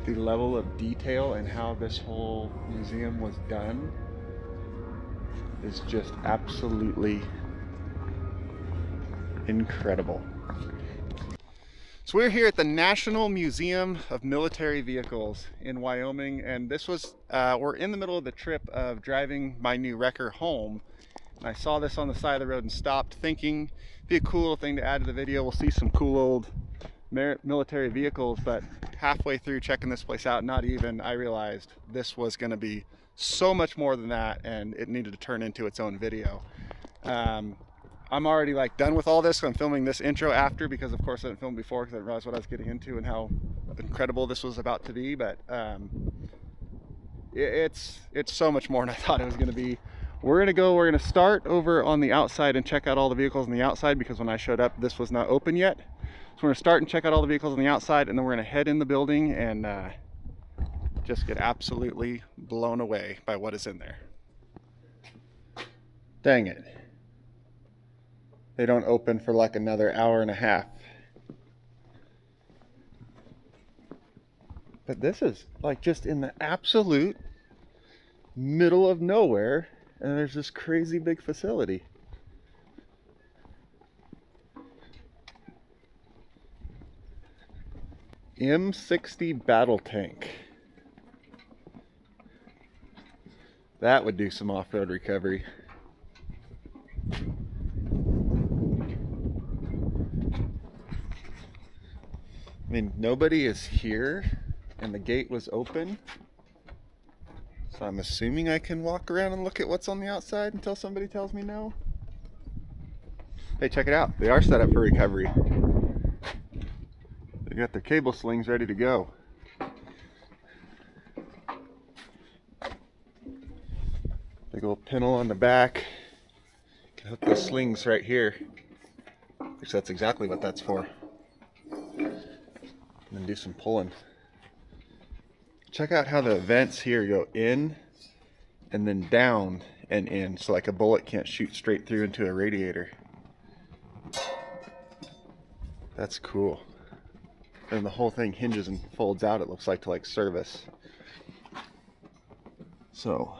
the level of detail and how this whole museum was done is just absolutely incredible. So we're here at the National Museum of Military Vehicles in Wyoming, and this was, we're in the middle of the trip of driving my new wrecker home. And I saw this on the side of the road and stopped, thinking it'd be a cool little thing to add to the video. We'll see some cool old military vehicles, but halfway through checking this place out, not even, I realized this was going to be so much more than that, and it needed to turn into its own video. I'm already like done with all this, so I'm filming this intro after, because of course I didn't film before because I didn't realize what I was getting into and how incredible this was about to be. But it's so much more than I thought it was going to be. We're going to start over on the outside and check out all the vehicles on the outside, because when I showed up this was not open yet. So we're going to start and check out all the vehicles on the outside, and then we're going to head in the building and just get absolutely blown away by what is in there. Dang it. They don't open for like another hour and a half. But this is like just in the absolute middle of nowhere, and there's this crazy big facility. M60 battle tank. That would do some off-road recovery. I mean, nobody is here and the gate was open, so I'm assuming I can walk around and look at what's on the outside until somebody tells me no. Hey, check it out. They are set up for recovery. They got their cable slings ready to go. Big old pintle on the back. Can hook the slings right here, which that's exactly what that's for. And then do some pulling. Check out how the vents here go in and then down and in, so like a bullet can't shoot straight through into a radiator. That's cool. And the whole thing hinges and folds out, it looks like, to like service. So,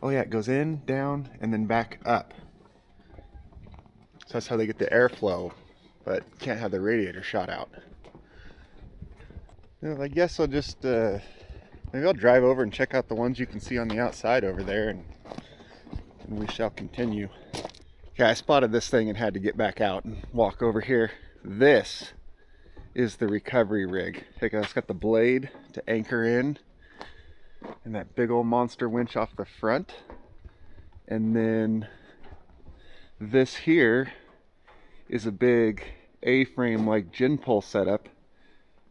oh yeah, it goes in, down, and then back up. So that's how they get the airflow, but can't have the radiator shot out. You know, I guess I'll just, maybe I'll drive over and check out the ones you can see on the outside over there, and we shall continue. Okay, I spotted this thing and had to get back out and walk over here. This is the recovery rig. Check out, it's got the blade to anchor in, and that big old monster winch off the front. And then this here is a big A-frame like gin pole setup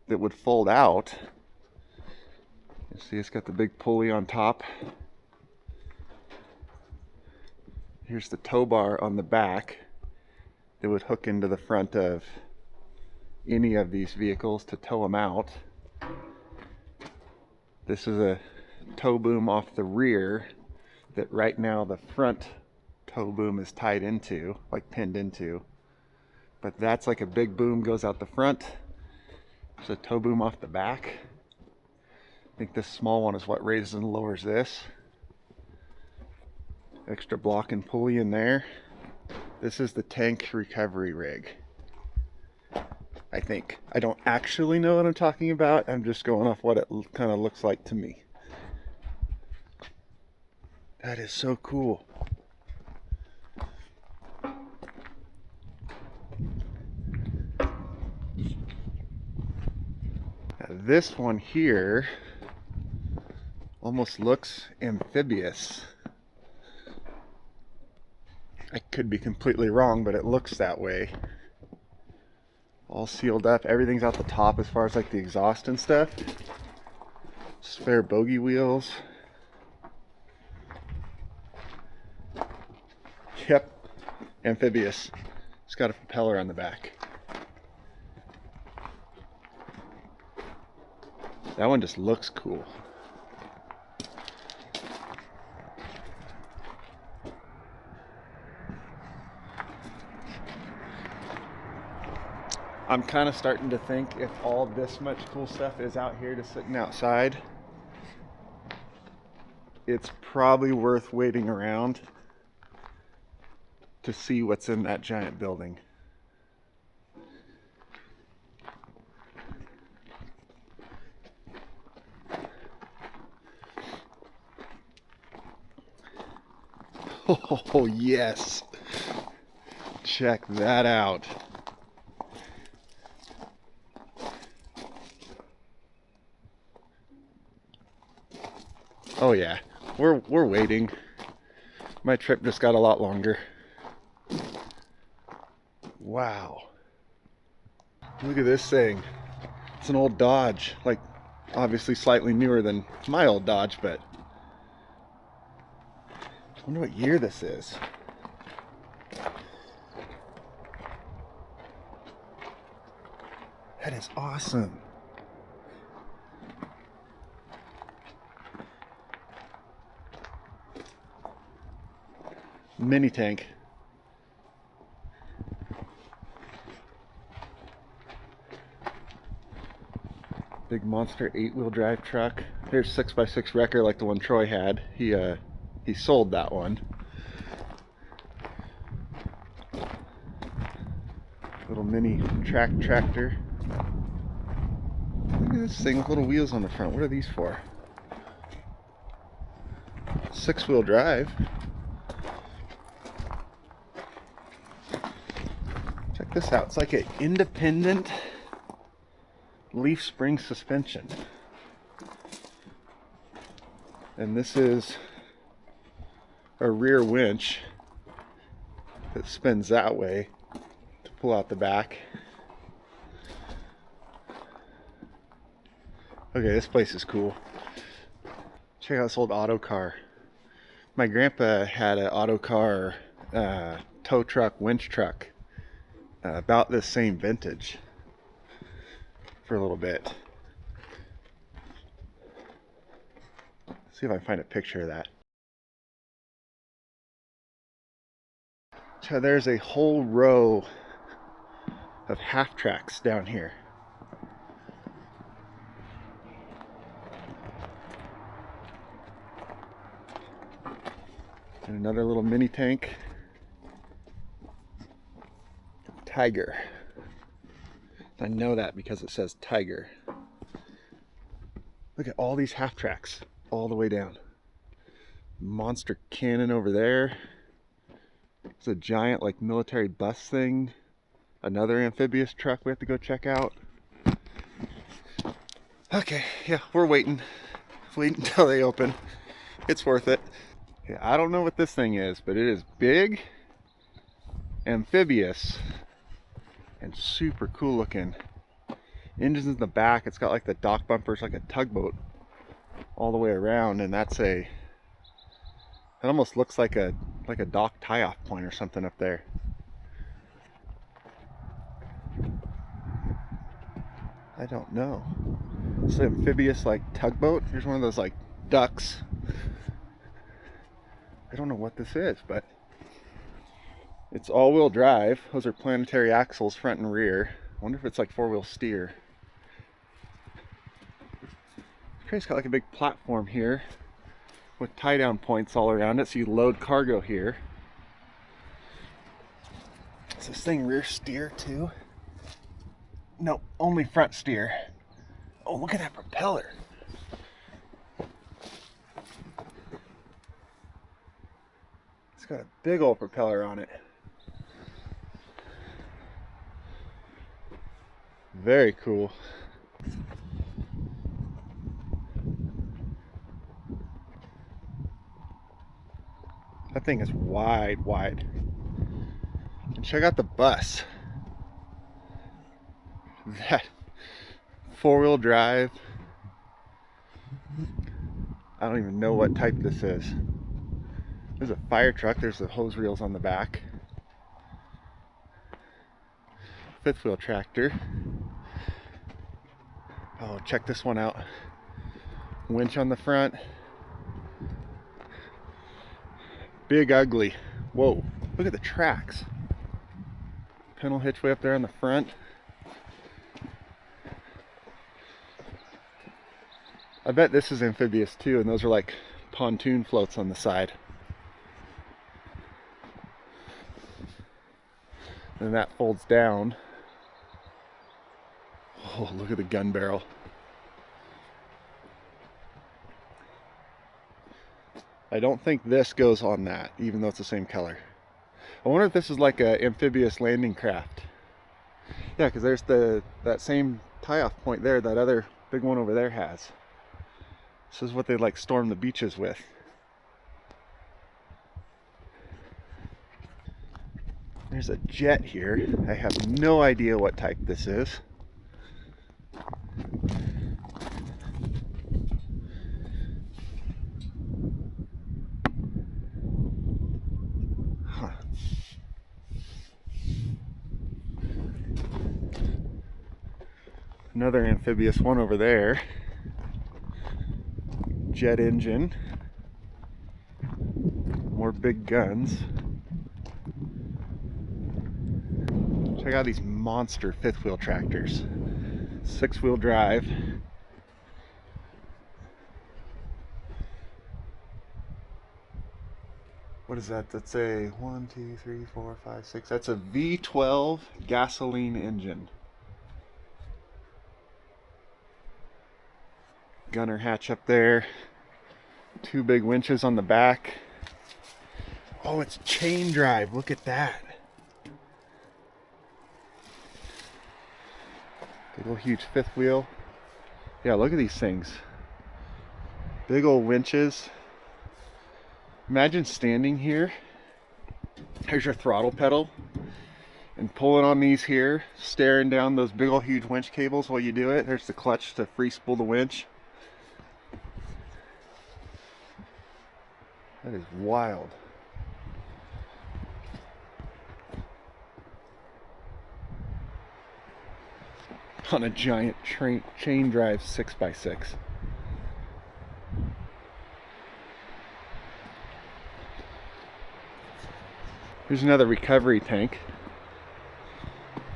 that would fold out. You see, it's got the big pulley on top. Here's the tow bar on the back that would hook into the front of any of these vehicles to tow them out. This is a tow boom off the rear that right now the front tow boom is tied into, like pinned into. But that's like a big boom goes out the front. There's a tow boom off the back. I think this small one is what raises and lowers this. Extra block and pulley in there. This is the tank recovery rig, I think. I don't actually know what I'm talking about. I'm just going off what it kind of looks like to me. That is so cool. This one here almost looks amphibious. I could be completely wrong, but it looks that way. All sealed up. Everything's out the top as far as like the exhaust and stuff. Spare bogey wheels. Yep, amphibious. It's got a propeller on the back. That one just looks cool. I'm kind of starting to think if all this much cool stuff is out here just sitting outside, it's probably worth waiting around to see what's in that giant building. Oh, yes. Check that out. Oh yeah, we're waiting. My trip just got a lot longer. Wow. Look at this thing. It's an old Dodge, like obviously slightly newer than my old Dodge, but I wonder what year this is. That is awesome. Mini tank. Big monster 8-wheel drive truck. Here's 6x6 wrecker like the one Troy had. He sold that one. Little mini tractor. Look at this thing with little wheels on the front. What are these for? 6-wheel drive. Check this out. It's like an independent leaf spring suspension. And this is a rear winch that spins that way to pull out the back. Okay, this place is cool. Check out this old auto car. My grandpa had an auto car, tow truck, winch truck, about this same vintage for a little bit. See if I can find a picture of that. So there's a whole row of half tracks down here. And another little mini tank. Tiger. I know that because it says Tiger. Look at all these half tracks all the way down. Monster cannon over there. It's a giant like military bus thing. Another amphibious truck we have to go check out. Okay, yeah, we're waiting. Wait until they open. It's worth it. Yeah, I don't know what this thing is, but it is big, amphibious, and super cool looking. Engines in the back. It's got like the dock bumpers like a tugboat all the way around, and that's it almost looks like a dock tie-off point or something up there. I don't know. It's an amphibious like tugboat. Here's one of those like ducks. I don't know what this is, but it's all-wheel drive. Those are planetary axles front and rear. I wonder if it's like four-wheel steer. It's got like a big platform here with tie-down points all around it, so you load cargo here. Is this thing rear steer too? No, only front steer. Oh, look at that propeller. It's got a big old propeller on it. Very cool. That thing is wide. And check out the bus. That four-wheel drive. I don't even know what type this is. There's a fire truck. There's the hose reels on the back. Fifth wheel tractor. Oh, check this one out. Winch on the front. Big ugly. Whoa, look at the tracks. Panel hitch way up there on the front. I bet this is amphibious too, and those are like pontoon floats on the side. And that folds down. Oh, look at the gun barrel. I don't think this goes on that, even though it's the same color. I wonder if this is like an amphibious landing craft. Yeah, because there's that same tie-off point there that other big one over there has. This is what they like storm the beaches with. There's a jet here. I have no idea what type this is. Huh. Another amphibious one over there. Jet engine. More big guns. Check out these monster fifth wheel tractors. 6-wheel drive. What is that? That's a 1, 2, 3, 4, 5, 6. That's a V12 gasoline engine. Gunner hatch up there. 2 big winches on the back. Oh, it's chain drive. Look at that. Big old huge fifth wheel. Yeah, look at these things. Big old winches. Imagine standing here. Here's your throttle pedal. And pulling on these here, staring down those big old huge winch cables while you do it. There's the clutch to free spool the winch. That is wild. On a giant chain drive 6x6. Here's another recovery tank.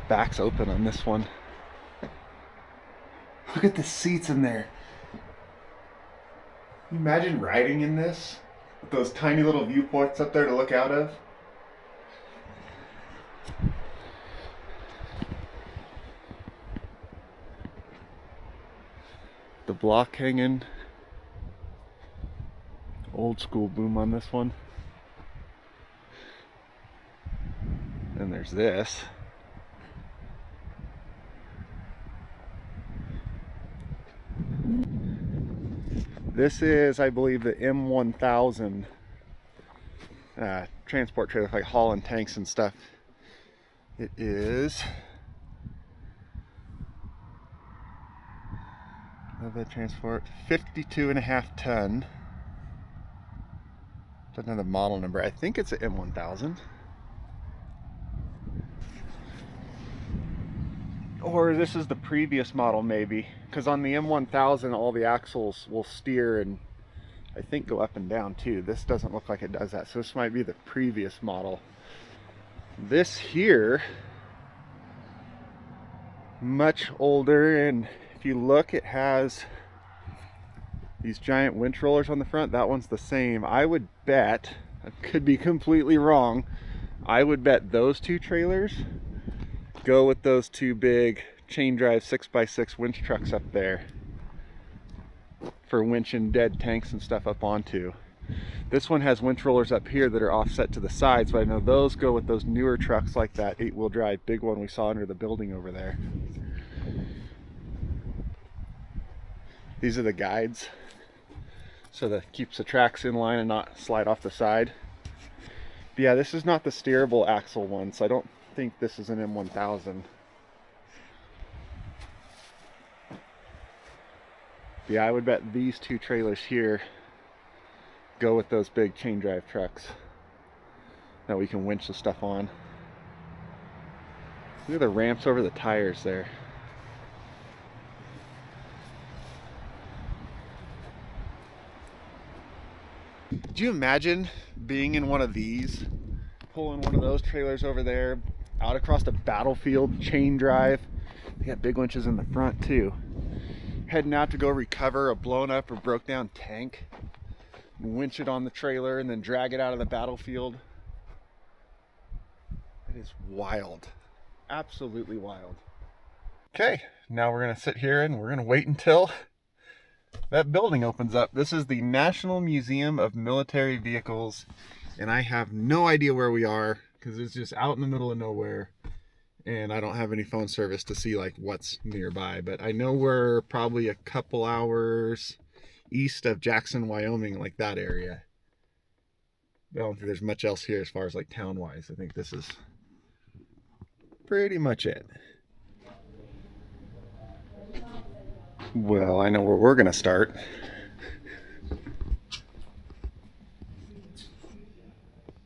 Back's open on this one. Look at the seats in there. Can you imagine riding in this? With those tiny little viewports up there to look out of? The block hanging. Old school boom on this one. And there's this. This is, I believe, the M1000 transport trailer, like hauling tanks and stuff. It is the transport 52.5 ton. Doesn't have the model number. I think it's an M1000. Or this is the previous model maybe, because on the M1000 all the axles will steer and I think go up and down too. This doesn't look like it does that, so this might be the previous model. This here, much older, and if you look, it has these giant winch rollers on the front. That one's the same. I would bet, I could be completely wrong, I would bet those two trailers go with those 2 big chain drive 6x6 winch trucks up there for winching dead tanks and stuff up onto. This one has winch rollers up here that are offset to the sides, but I know those go with those newer trucks like that 8-wheel drive big one we saw under the building over there. These are the guides, so that keeps the tracks in line and not slide off the side. But yeah, this is not the steerable axle one, so I don't think this is an M1000. Yeah, I would bet these 2 trailers here go with those big chain drive trucks that we can winch the stuff on. Look at the ramps over the tires there. Do you imagine being in one of these, pulling one of those trailers over there, out across the battlefield, chain drive? They got big winches in the front too. heading out to go recover a blown up or broke down tank, winch it on the trailer, and then drag it out of the battlefield. It is wild. Absolutely wild. Okay, now we're gonna sit here and we're gonna wait until that building opens up. This is the National Museum of Military Vehicles, and I have no idea where we are because it's just out in the middle of nowhere, and I don't have any phone service to see like what's nearby, but I know we're probably a couple hours east of Jackson, Wyoming, like that area. I don't think there's much else here as far as like town wise. I think this is pretty much it. Well, I know where we're gonna start.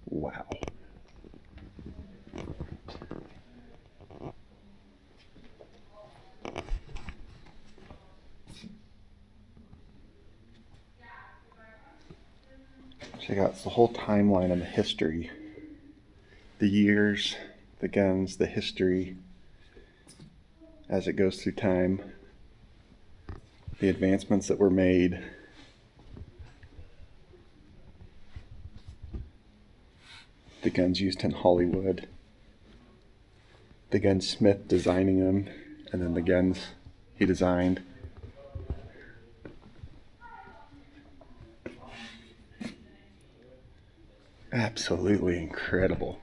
Wow. Check out the whole timeline of the history. The years, the guns, the history as it goes through time. The advancements that were made. The guns used in Hollywood. The gunsmith designing them, and then the guns he designed. Absolutely incredible.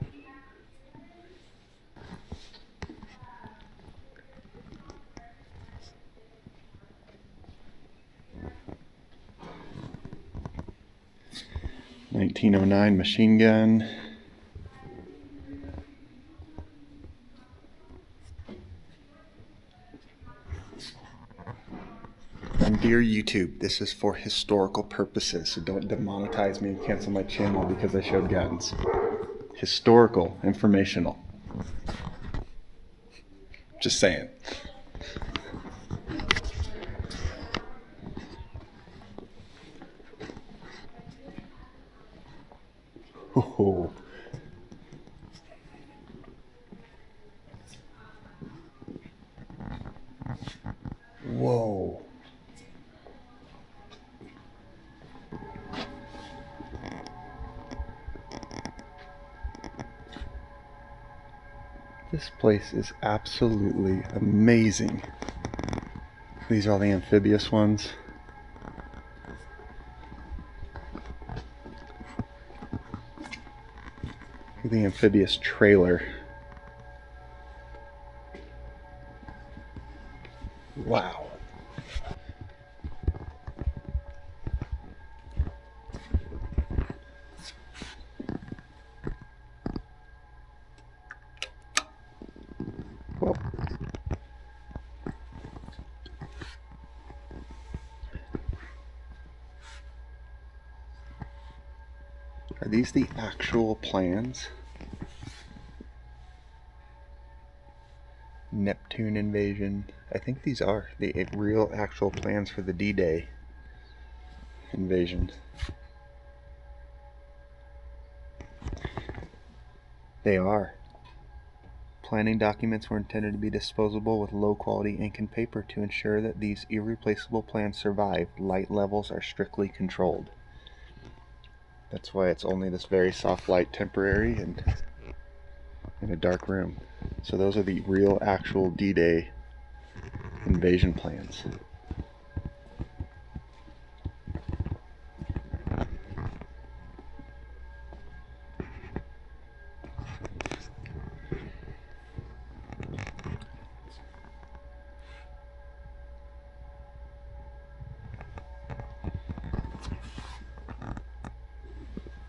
.1909 machine gun. And dear YouTube, this is for historical purposes, so don't demonetize me and cancel my channel because I showed guns. Historical, informational. Just saying. Oh. Whoa. This place is absolutely amazing. These are all the amphibious ones. The amphibious trailer. Wow. Well, are these the actual plans? Neptune invasion. I think these are the real actual plans for the D-Day invasion. They are. Planning documents were intended to be disposable with low quality ink and paper to ensure that these irreplaceable plans survive. Light levels are strictly controlled. That's why it's only this very soft light, temporary, and in a dark room. So those are the real actual D-Day invasion plans.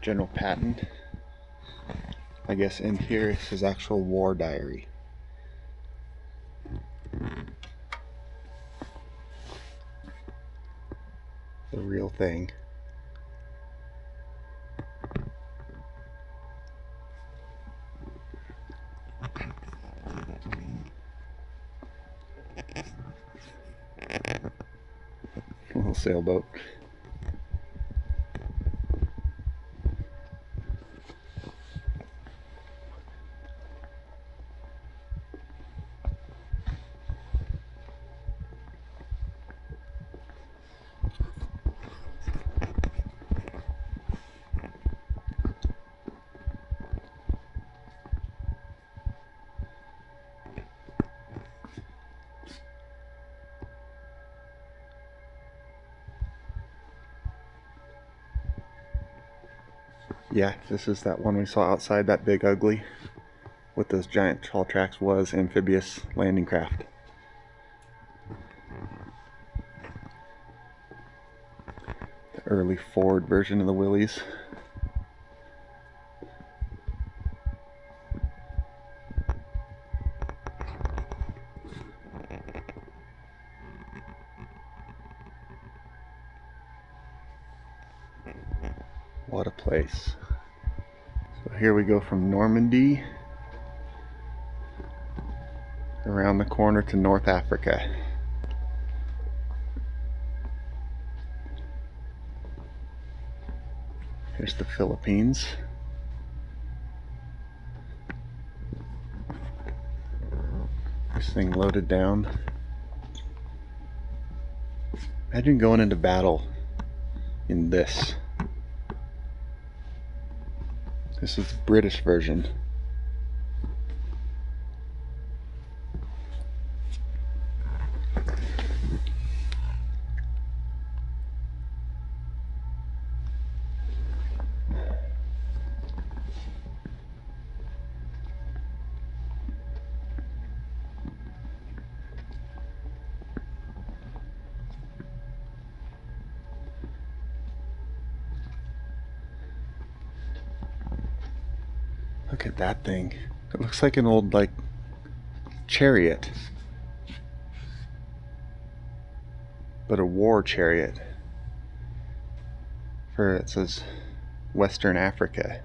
General Patton, I guess in here is his actual war diary. The real thing. A little sailboat. Yeah, this is that one we saw outside, that big ugly with those giant tall tracks, was amphibious landing craft. The early Ford version of the Willys. What a place. So here we go from Normandy around the corner to North Africa. Here's the Philippines. This thing loaded down. Imagine going into battle in this. This is the British version. Look at that thing. It looks like an old, like, chariot. But a war chariot. For, it says, Western Africa.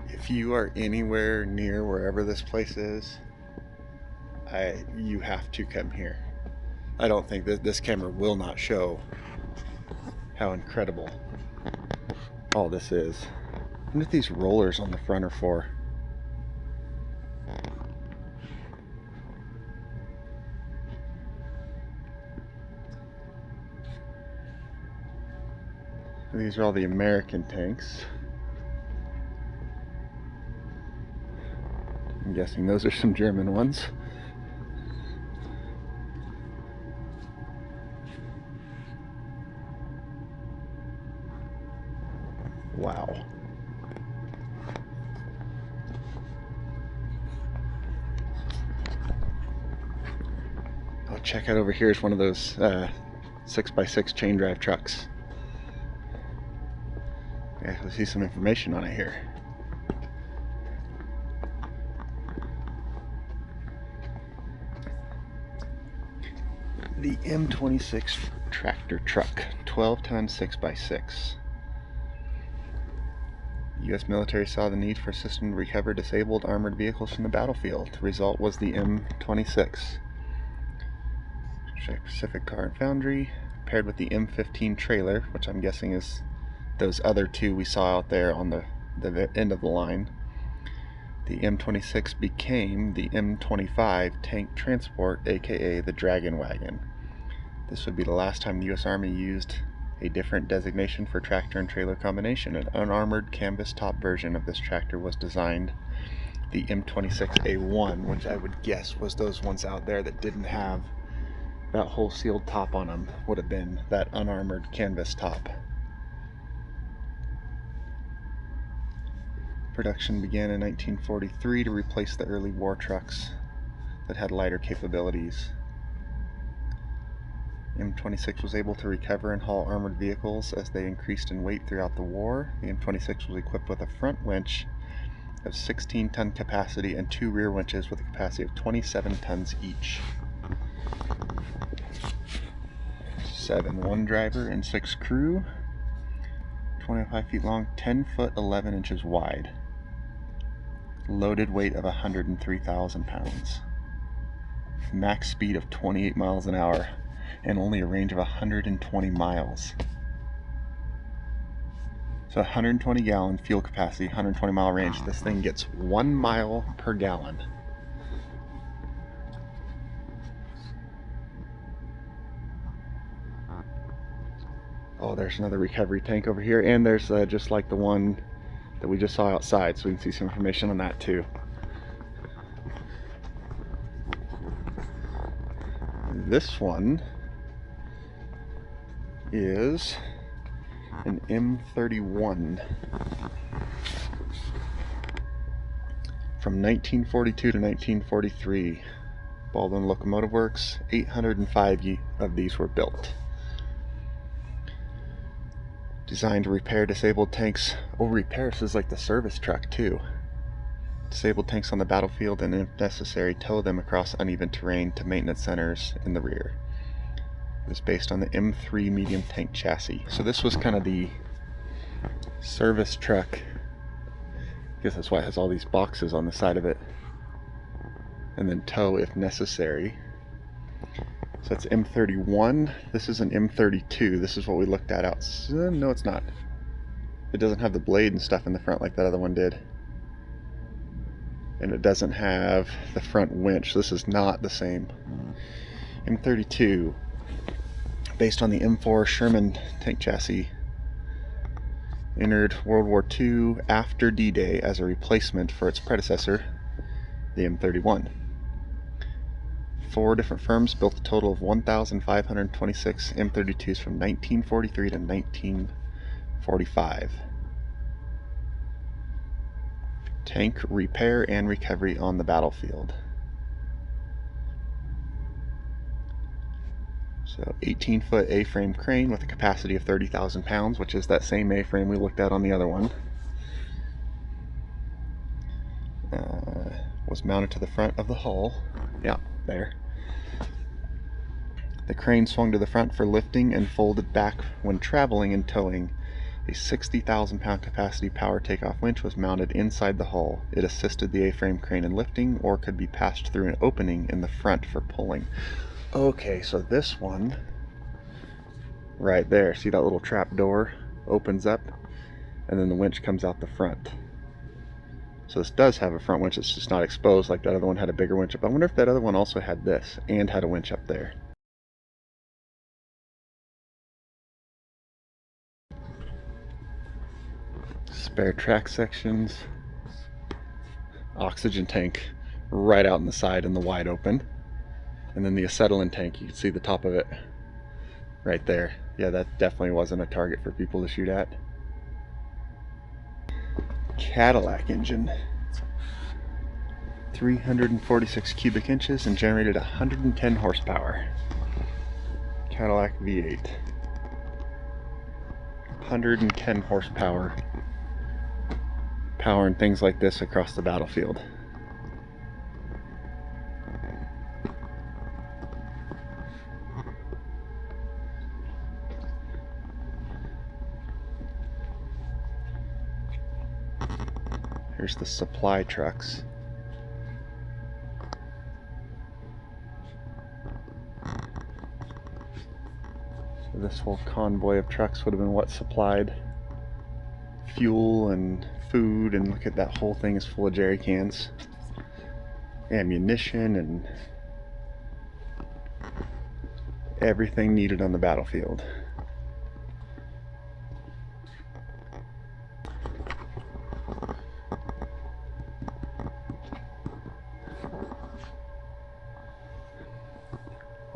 If you are anywhere near wherever this place is, you have to come here. I don't think that this camera will not show how incredible all this is. I wonder what these rollers on the front are for. These are all the American tanks. I'm guessing those are some German ones. Wow. Oh, check out over here is one of those 6x6 chain drive trucks. Yeah, let's see some information on it here. The M26 tractor truck, 12-ton 6x6. The U.S. military saw the need for a system to recover disabled armored vehicles from the battlefield. The result was the M26. Pacific Car and Foundry, paired with the M15 trailer, which I'm guessing is those other two we saw out there on the end of the line. The M26 became the M25 tank transport, aka the Dragon Wagon. This would be the last time the U.S. Army used a different designation for tractor and trailer combination. An unarmored canvas top version of this tractor was designed, the M26A1, which I would guess was those ones out there that didn't have that whole sealed top on them, would have been that unarmored canvas top. Production began in 1943 to replace the early war trucks that had lighter capabilities. M26 was able to recover and haul armored vehicles as they increased in weight throughout the war. The M26 was equipped with a front winch of 16-ton capacity and two rear winches with a capacity of 27 tons each. 7 one driver and 6 crew. 25 feet long, 10 foot 11 inches wide. Loaded weight of 103,000 pounds. Max speed of 28 miles an hour. And only a range of 120 miles. So 120 gallon fuel capacity, 120 mile range. This thing gets 1 mile per gallon. Oh, there's another recovery tank over here, and there's just like the one that we just saw outside, so we can see some information on that too. This one is an M31 from 1942 to 1943. Baldwin Locomotive Works, 805 of these were built. Designed to repair disabled tanks. Oh, repair, this is like the service truck too. Disabled tanks on the battlefield, and if necessary, tow them across uneven terrain to maintenance centers in the rear. It was based on the M3 medium tank chassis. So this was kind of the service truck. I guess that's why it has all these boxes on the side of it. And then tow if necessary. So that's M31. This is an M32. This is what we looked at out. No, it's not. It doesn't have the blade and stuff in the front like that other one did. And it doesn't have the front winch. This is not the same. M32, based on the M4 Sherman tank chassis, entered World War II after D-Day as a replacement for its predecessor, the M31. 4 different firms built a total of 1,526 M32s from 1943 to 1945. Tank repair and recovery on the battlefield. So 18-foot A-frame crane with a capacity of 30,000 pounds, which is that same A-frame we looked at on the other one. Was mounted to the front of the hull. Yeah, there. The crane swung to the front for lifting and folded back when traveling and towing. A 60,000 pound capacity power takeoff winch was mounted inside the hull. It assisted the A-frame crane in lifting, or could be passed through an opening in the front for pulling. Okay, so this one right there, see that little trap door opens up, and then the winch comes out the front. So this does have a front winch, it's just not exposed like that other one had a bigger winch up. I wonder if that other one also had this and had a winch up there. Spare track sections, oxygen tank right out in the side in the wide open, and then the acetylene tank, you can see the top of it right there. Yeah, that definitely wasn't a target for people to shoot at. Cadillac engine, 346 cubic inches and generated 110 horsepower. Cadillac V8, 110 horsepower, powering things like this across the battlefield. Here's the supply trucks. So this whole convoy of trucks would have been what supplied fuel and food, and look at that whole thing is full of jerry cans, ammunition, and everything needed on the battlefield.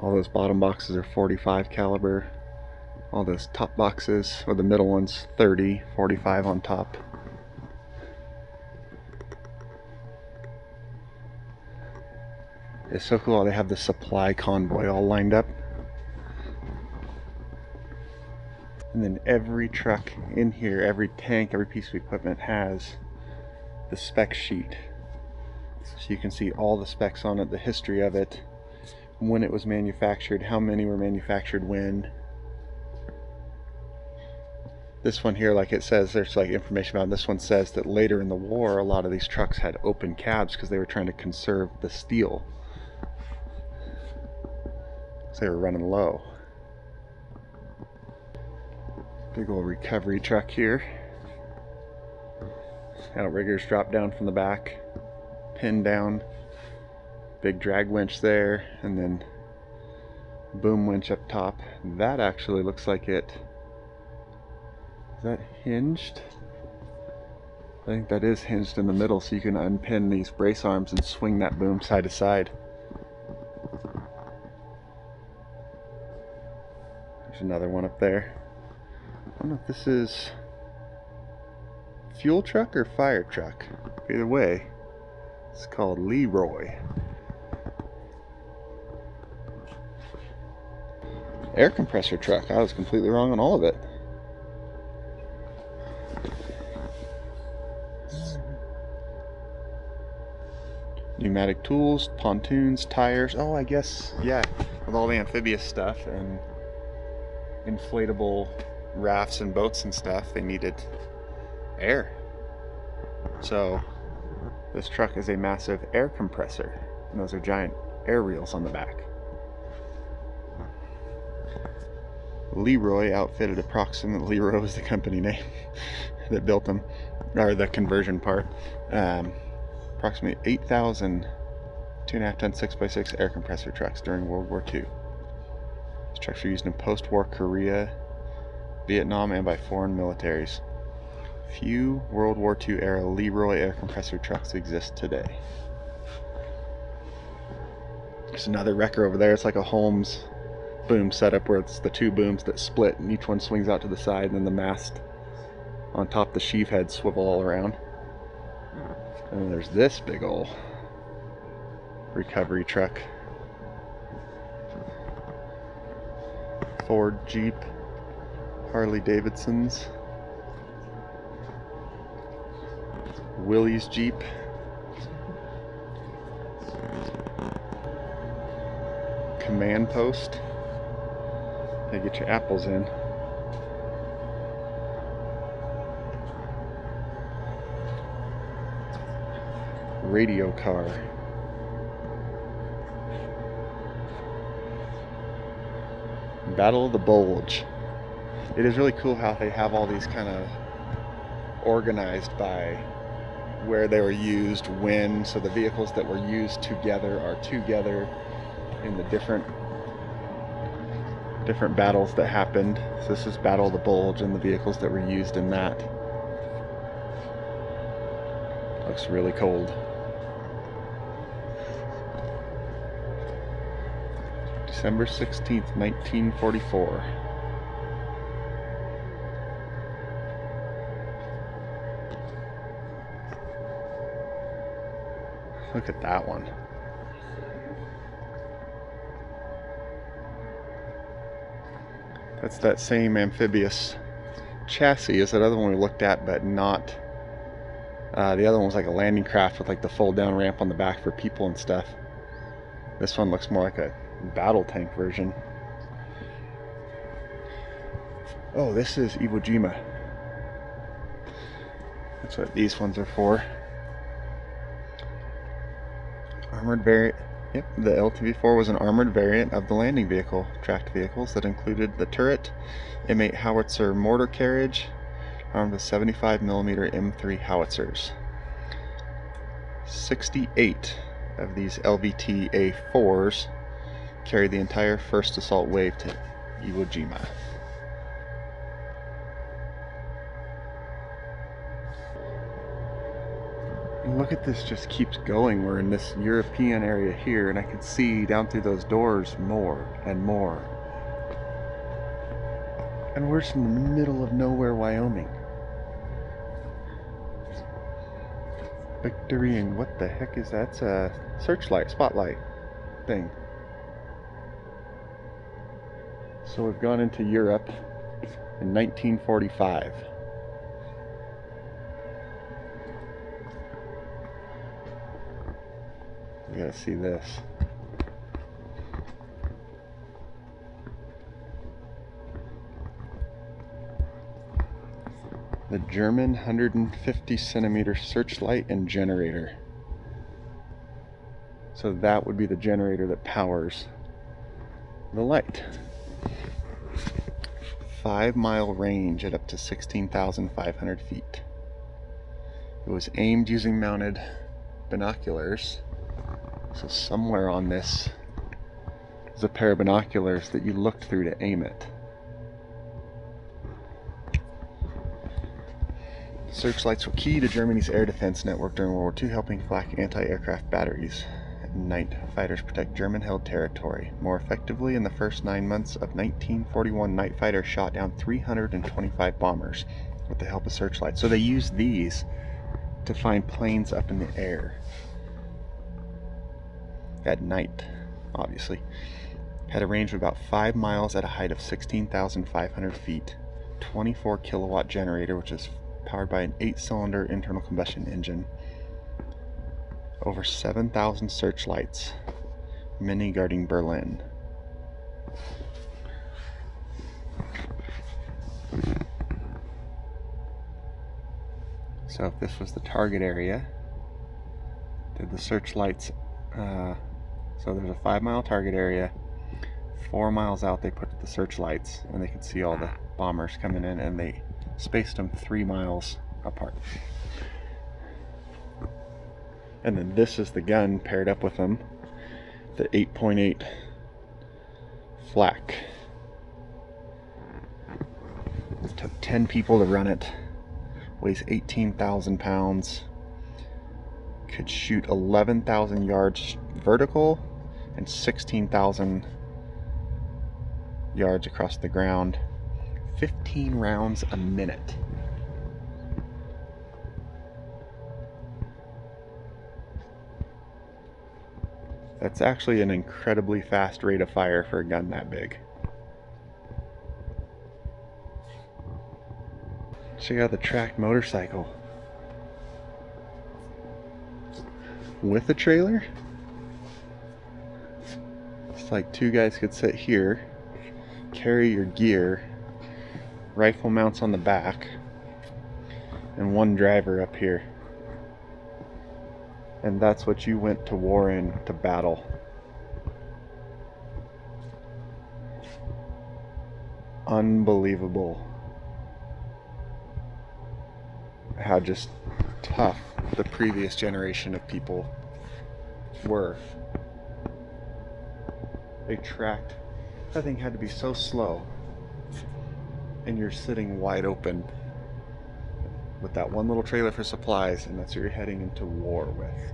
All those bottom boxes are 45 caliber. All those top boxes, or the middle ones, 30, 45 on top. It's so cool how they have the supply convoy all lined up. And then every truck in here, every tank, every piece of equipment has the spec sheet. So you can see all the specs on it, the history of it, when it was manufactured, how many were manufactured when. This one here, like it says, there's like information about it. This one says that later in the war, a lot of these trucks had open cabs because they were trying to conserve the steel. So they were running low. Big old recovery truck here. Outriggers drop down from the back, pin down, big drag winch there, and then boom winch up top. That actually looks like it Is that hinged? I think that is hinged in the middle, so you can unpin these brace arms and swing that boom side to side. There's another one up there. I don't know if this is fuel truck or fire truck. Either way, it's called Leroy. Air compressor truck. I was completely wrong on all of it. Pneumatic tools, pontoons, tires. Oh, I guess, yeah, with all the amphibious stuff and inflatable rafts and boats and stuff, they needed air. So this truck is a massive air compressor, and those are giant air reels on the back. Leroy outfitted approximately, Leroy was the company name that built them, or the conversion part. Approximately 8,000 2.5 ton 6x6 air compressor trucks during World War II. These trucks were used in post-war Korea, Vietnam, and by foreign militaries. Few World War II era Leroy air compressor trucks exist today. There's another wrecker over there. It's like a Holmes boom setup where it's the two booms that split and each one swings out to the side, and then the mast on top, the sheave heads swivel all around. And then there's this big ol' recovery truck. Ford Jeep, Harley Davidsons, Willys Jeep, command post. They get your apples in. Radio car. Battle of the Bulge. It is really cool how they have all these kind of organized by where they were used, when, so the vehicles that were used together are together in the different battles that happened. So this is Battle of the Bulge and the vehicles that were used in that. Looks really cold. December 16th, 1944. Look at that one. That's that same amphibious chassis as that other one we looked at, but not. The other one was like a landing craft with like the fold down ramp on the back for people and stuff. This one looks more like a battle tank version. Oh, this is Iwo Jima. That's what these ones are for. Armored variant. Yep, the LTV-4 was an armored variant of the landing vehicle tracked vehicles that included the turret, M8 howitzer mortar carriage, armed with 75mm M3 howitzers. 68 of these LVT A4s carried the entire first assault wave to Iwo Jima. And look at this, just keeps going. We're in this European area here, and I can see down through those doors more and more. And we're just in the middle of nowhere, Wyoming. Victory, and what the heck is that? It's a searchlight, spotlight thing. So we've gone into Europe in 1945. You gotta see this. The German 150 centimeter searchlight and generator. So that would be the generator that powers the light. 5-mile range at up to 16,500 feet. It was aimed using mounted binoculars. So somewhere on this is a pair of binoculars that you looked through to aim it. Searchlights were key to Germany's air defense network during World War II, helping flak anti-aircraft batteries. At night, fighters protect German-held territory. More effectively, in the first 9 months of 1941, night fighters shot down 325 bombers with the help of searchlights. So they used these to find planes up in the air. At night, obviously. Had a range of about 5 miles at a height of 16,500 feet. 24 kilowatt generator, which is powered by an 8-cylinder internal combustion engine. Over 7,000 searchlights, many guarding Berlin. So if this was the target area, did the searchlights, so there's a 5-mile target area, 4 miles out they put the searchlights, and they could see all the bombers coming in, and they spaced them 3 miles apart. And then this is the gun paired up with them, the 8.8 flak. It took 10 people to run it, weighs 18,000 pounds, could shoot 11,000 yards vertical and 16,000 yards across the ground, 15 rounds a minute. That's actually an incredibly fast rate of fire for a gun that big. Check out the tracked motorcycle. With a trailer? It's like 2 guys could sit here, carry your gear, rifle mounts on the back, and 1 driver up here. And that's what you went to war in to battle. Unbelievable how just tough the previous generation of people were. They tracked, that thing had to be so slow, and you're sitting wide open with that 1 little trailer for supplies, and that's what you're heading into war with.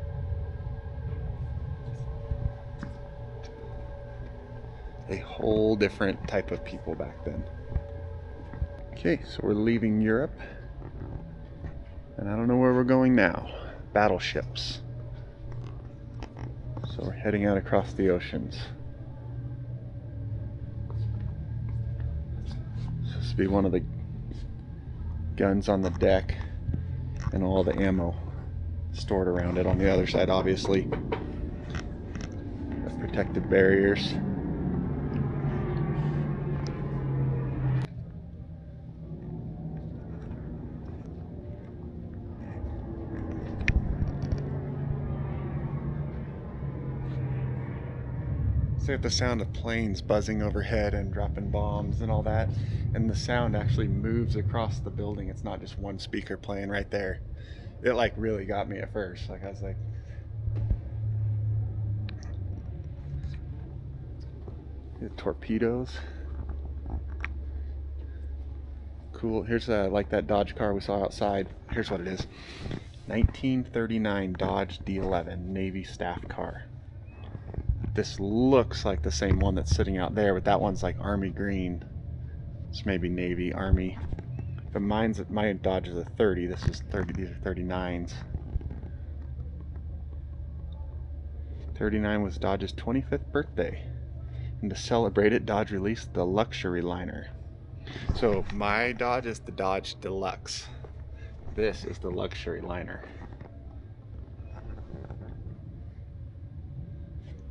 A whole different type of people back then. Okay, so we're leaving Europe, and I don't know where we're going now. Battleships. So we're heading out across the oceans. This will be one of the guns on the deck, and all the ammo stored around it on the other side, obviously. Got protective barriers. So you have the sound of planes buzzing overhead and dropping bombs and all that, and the sound actually moves across the building. It's not just 1 speaker playing right there. It like really got me at first. Like I was like, the torpedoes. Cool. Here's like that Dodge car we saw outside. Here's what it is. 1939 Dodge D11 Navy staff car. This looks like the same one that's sitting out there, but that one's like army green. It's maybe Navy, Army. But my Dodge is a 30. This is 30. These are 39s. 39 was Dodge's 25th birthday. And to celebrate it, Dodge released the luxury liner. So my Dodge is the Dodge Deluxe. This is the luxury liner.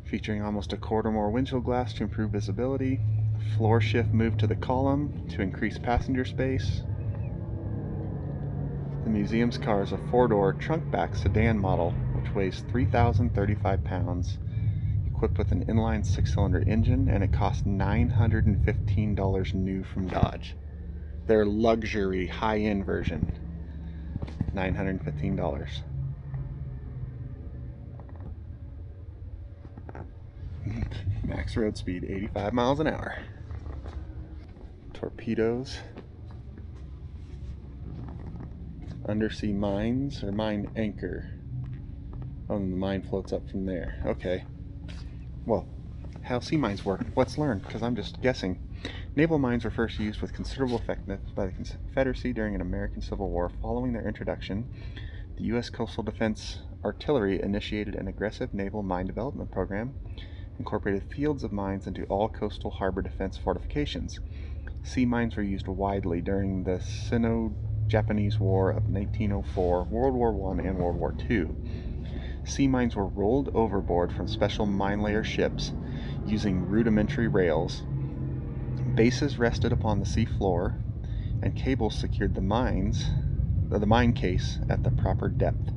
Featuring almost a quarter more windshield glass to improve visibility. Floor shift moved to the column to increase passenger space. The museum's car is a 4-door trunk-back sedan model, which weighs 3,035 pounds, equipped with an inline 6-cylinder engine, and it costs $915 new from Dodge. Their luxury high-end version, $915. Max road speed 85 miles an hour. Torpedoes. Undersea mines or mine anchor. Oh, and the mine floats up from there. Okay. Well, how sea mines work. Let's learn, because I'm just guessing. Naval mines were first used with considerable effectiveness by the Confederacy during an American Civil War. Following their introduction, the U.S. Coastal Defense Artillery initiated an aggressive naval mine development program, incorporated fields of mines into all coastal harbor defense fortifications. Sea mines were used widely during the Sino-Japanese War of 1904, World War I, and World War II. Sea mines were rolled overboard from special mine layer ships using rudimentary rails. Bases rested upon the sea floor, and cables secured the mine case at the proper depth.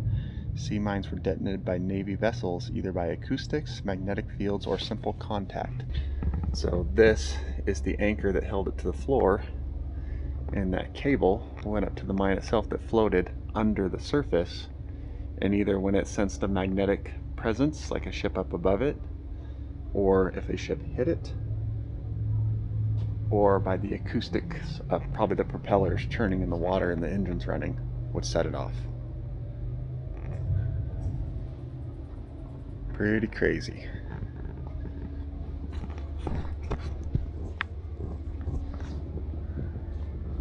Sea mines were detonated by Navy vessels either by acoustics, magnetic fields, or simple contact. So this is the anchor that held it to the floor, and that cable went up to the mine itself that floated under the surface, and either when it sensed a magnetic presence, like a ship up above it, or if a ship hit it, or by the acoustics of probably the propellers churning in the water and the engines running, would set it off. Pretty crazy.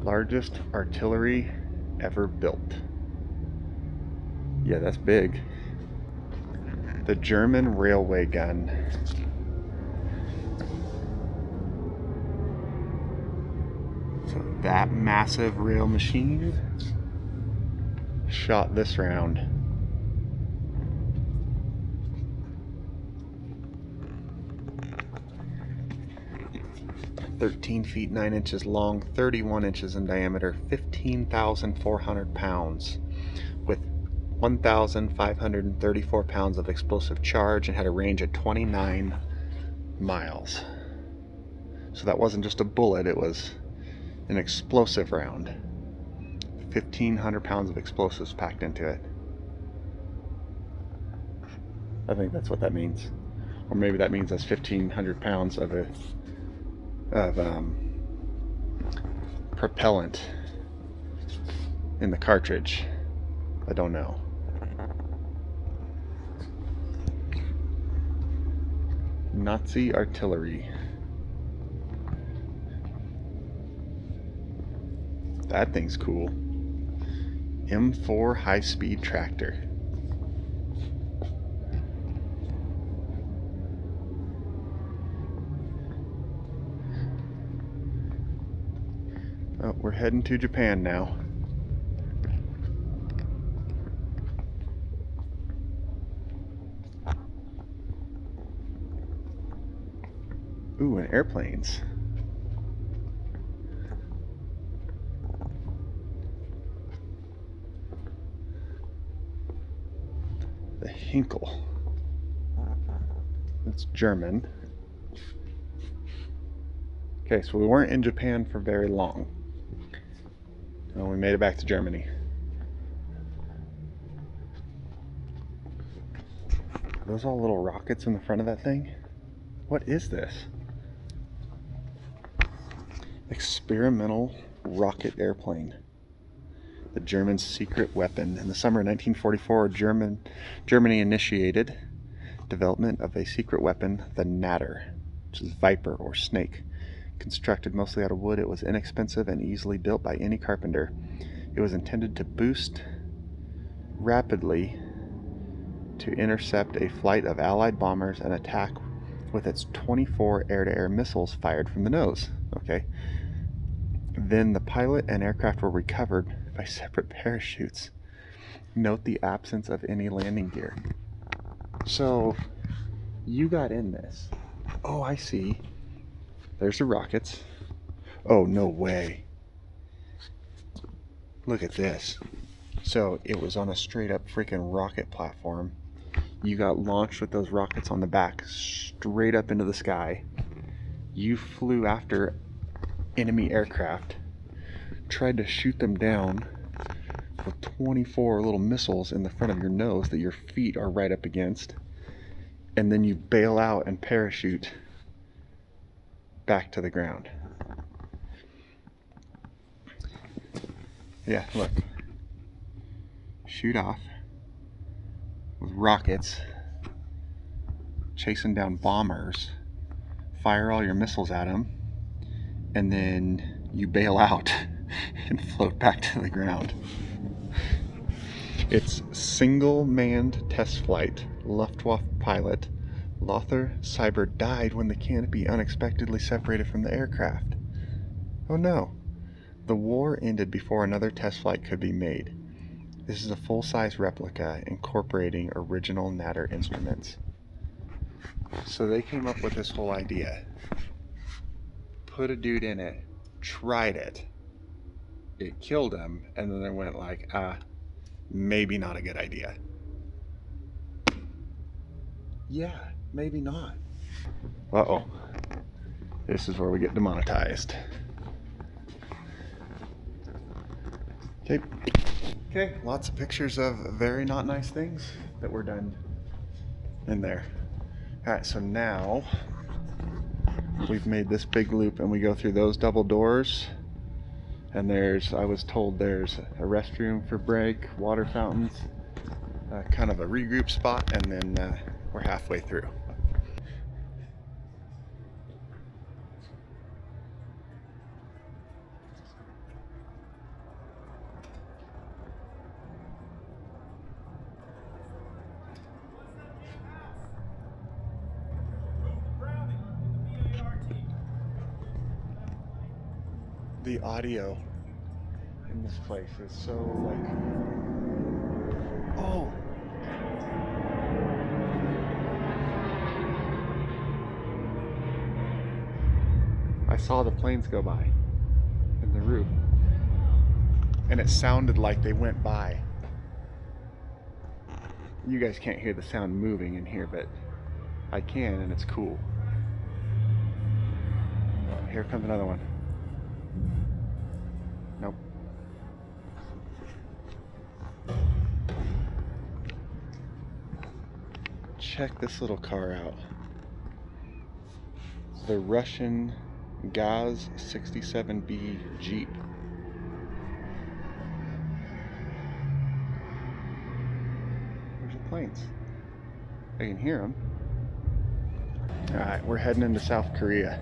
Largest artillery ever built. Yeah, that's big. The German railway gun. So that massive rail machine shot this round. "13 feet 9 inches long, 31 inches in diameter, 15,400 pounds, with 1,534 pounds of explosive charge, and had a range of 29 miles. So that wasn't just a bullet, it was an explosive round. 1,500 pounds of explosives packed into it. I think that's what that means. Or maybe that means that's 1,500 pounds of propellant in the cartridge. I don't know. Nazi artillery. That thing's cool. M4 high-speed tractor. Oh, we're heading to Japan now. Ooh, and airplanes. The Hinkel. That's German. Okay, so we weren't in Japan for very long. And we made it back to Germany. Are those all little rockets in the front of that thing? What is this? Experimental rocket airplane. The German secret weapon. In the summer of 1944, Germany initiated development of a secret weapon, the Natter, which is viper or snake. Constructed mostly out of wood, it was inexpensive and easily built by any carpenter. It was intended to boost rapidly to intercept a flight of Allied bombers and attack with its 24 air-to-air missiles fired from the nose. Okay. Then the pilot and aircraft were recovered by separate parachutes. Note the absence of any landing gear. So, you got in this. Oh, I see. There's the rockets. Oh, no way. Look at this. So, it was on a straight up freaking rocket platform. You got launched with those rockets on the back, straight up into the sky. You flew after enemy aircraft, tried to shoot them down with 24 little missiles in the front of your nose that your feet are right up against, and then you bail out and parachute back to the ground. Yeah, look. shoot off with rockets, chasing down bombers, fire all your missiles at them, and then you bail out and float back to the ground. It's single-manned test flight. Luftwaffe pilot Lothar Seiber died when the canopy unexpectedly separated from the aircraft. Oh no. The war ended before another test flight could be made. This is a full-size replica incorporating original Natter instruments. So they came up with this whole idea. Put a dude in it, tried it. It killed him, and then they went like, maybe not a good idea. Yeah, maybe not. Uh-oh. This is where we get demonetized. Okay, lots of pictures of very not nice things that were done in there. Alright, so now we've made this big loop and we go through those double doors, and I was told there's a restroom for break, water fountains, kind of a regroup spot, and then we're halfway through. The audio in this place is so like, oh, I saw the planes go by in the roof and it sounded like they went by. You guys can't hear the sound moving in here, but I can, and it's cool. Oh, here comes another one. Nope. Check this little car out. The Russian Gaz 67B Jeep. There's the planes. I can hear them. Alright, we're heading into South Korea.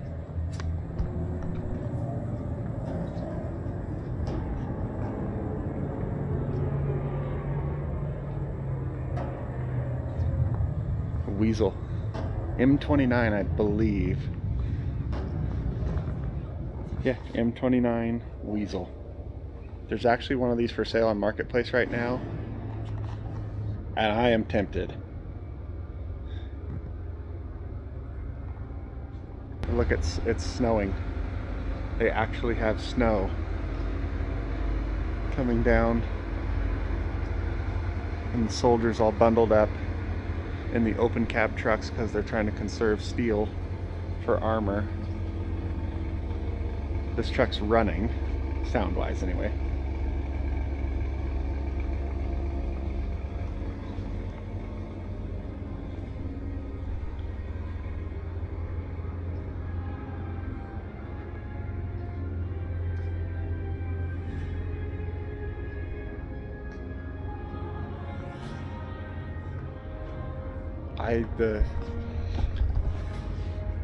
Weasel. M29, I believe. Yeah, M29 Weasel. There's actually one of these for sale on Marketplace right now, and I am tempted. Look, it's snowing. They actually have snow coming down, and the soldiers all bundled up in the open cab trucks because they're trying to conserve steel for armor. This truck's running, sound-wise anyway.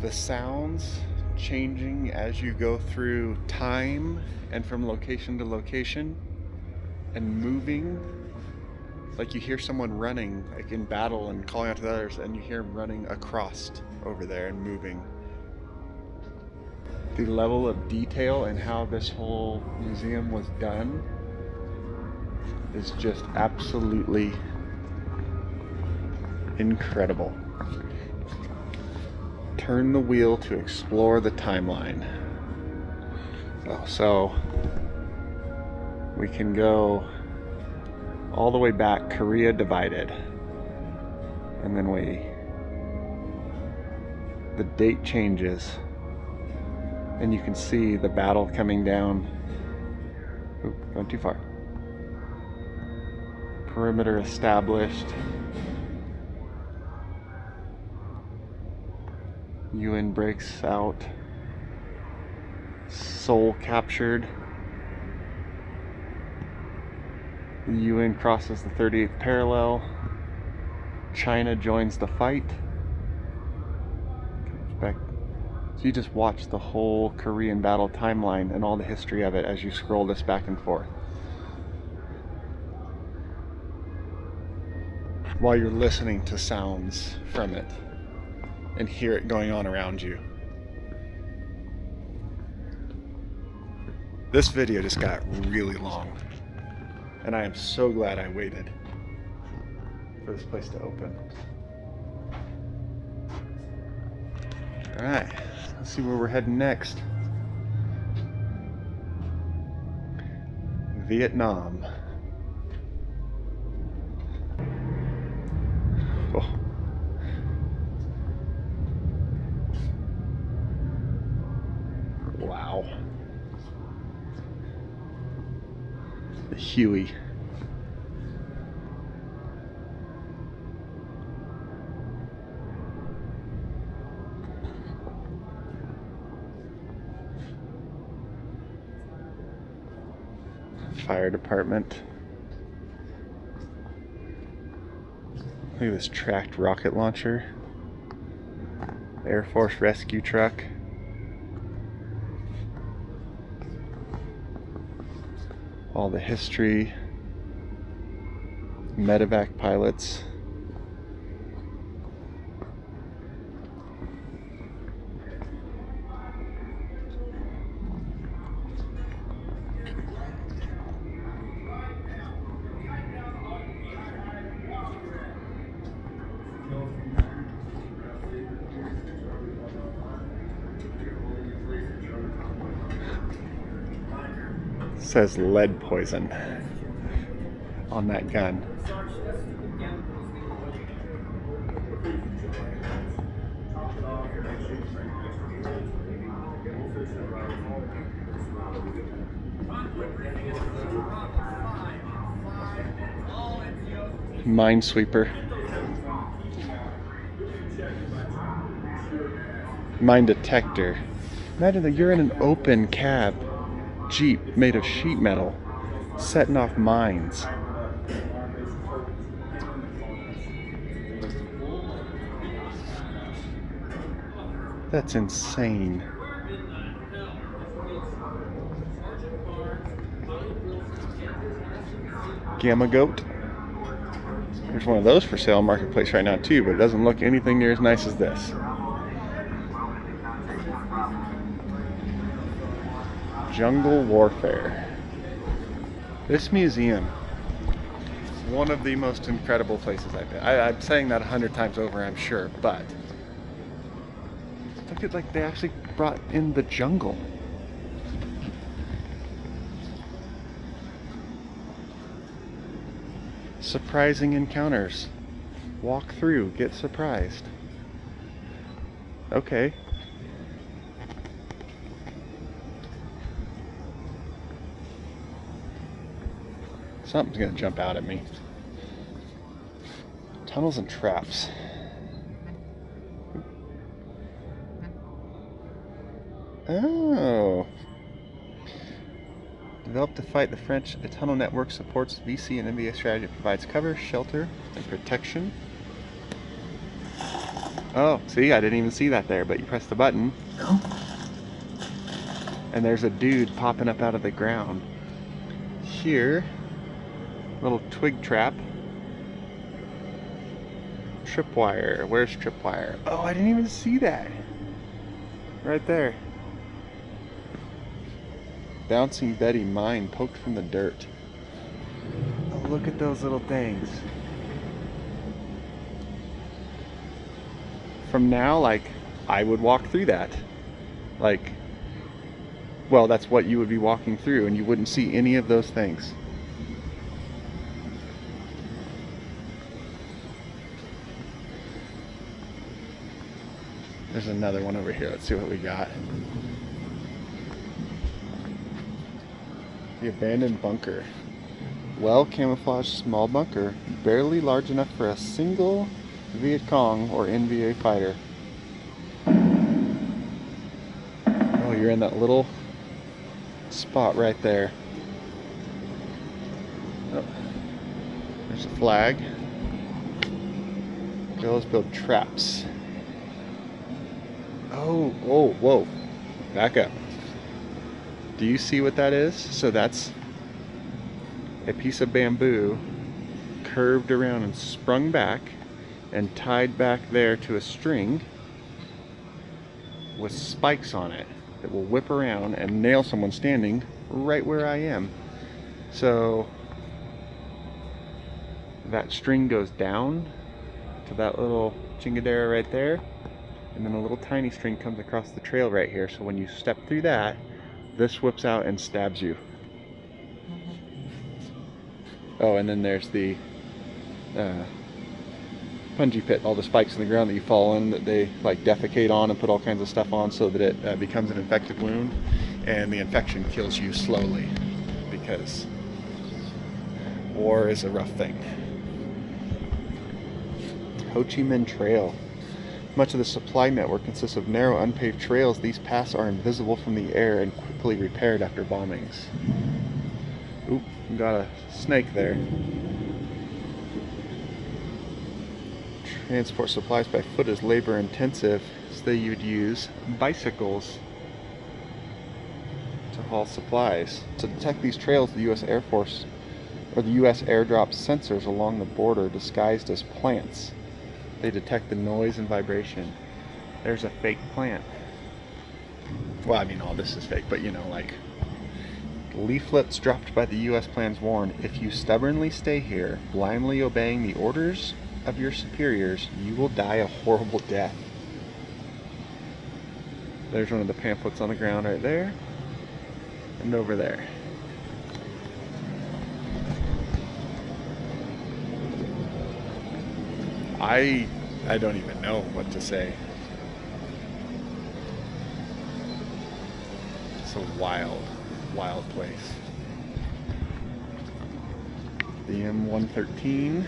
The sounds changing as you go through time and from location to location and moving, like you hear someone running like in battle and calling out to the others, and you hear them running across over there and moving. The level of detail and how this whole museum was done is just absolutely incredible. Turn the wheel to explore the timeline. Oh, so we can go all the way back, Korea divided, and then the date changes, and you can see the battle coming down. Oop, going too far. Perimeter established. UN breaks out. Seoul captured. The UN crosses the 38th parallel. China joins the fight. Back. So you just watch the whole Korean battle timeline and all the history of it as you scroll this back and forth, while you're listening to sounds from it and hear it going on around you. This video just got really long, and I am so glad I waited for this place to open. All right, let's see where we're heading next. Vietnam. Oh. Wow. The Huey. Fire department. Look at this tracked rocket launcher. Air Force rescue truck. All the history. Medevac pilots. Says lead poison on that gun. Minesweeper. Mine detector. Imagine that you're in an open cab Jeep made of sheet metal, setting off mines. That's insane. Gamma goat. There's one of those for sale on Marketplace right now too, but it doesn't look anything near as nice as this. Jungle warfare. This museum, one of the most incredible places I've been. I'm saying that 100 times over, I'm sure, but look at, like, they actually brought in the jungle. Surprising encounters. Walk through, get surprised. Okay. Something's gonna jump out at me. Tunnels and traps. Oh. Developed to fight the French, a tunnel network supports VC and NBA strategy. It provides cover, shelter, and protection. Oh, see, I didn't even see that there, but you press the button. And there's a dude popping up out of the ground. Here, little twig trap. Tripwire. Where's tripwire? Oh, I didn't even see that. Right there. Bouncing Betty mine poked from the dirt. Oh, look at those little things. From now, like, I would walk through that. Like, well, that's what you would be walking through, and you wouldn't see any of those things. There's another one over here. Let's see what we got. The abandoned bunker. Well camouflaged small bunker, barely large enough for a single Viet Cong or NVA fighter. Oh, you're in that little spot right there. Oh, There's a flag. Girls build traps. Oh, whoa, whoa. Back up. Do you see what that is? So that's a piece of bamboo curved around and sprung back and tied back there to a string with spikes on it that will whip around and nail someone standing right where I am. So that string goes down to that little chingadera right there, and then a little tiny string comes across the trail right here. So when you step through that, this whips out and stabs you. Oh, and then there's the punji pit, all the spikes in the ground that you fall in that they like defecate on and put all kinds of stuff on so that it becomes an infected wound, and the infection kills you slowly because war is a rough thing. Ho Chi Minh Trail. Much of the supply network consists of narrow, unpaved trails. These paths are invisible from the air and quickly repaired after bombings. Oop, got a snake there. Transport supplies by foot is labor intensive, so they would use bicycles to haul supplies. To detect these trails, the U.S. Air Force or the U.S. airdrops sensors along the border disguised as plants. They detect the noise and vibration. There's a fake plant. Well, I mean, all this is fake, but you know, like leaflets dropped by the U.S. plans warn, if you stubbornly stay here, blindly obeying the orders of your superiors, you will die a horrible death. There's one of the pamphlets on the ground right there, and over there. I don't even know what to say. It's a wild, wild place. The M113.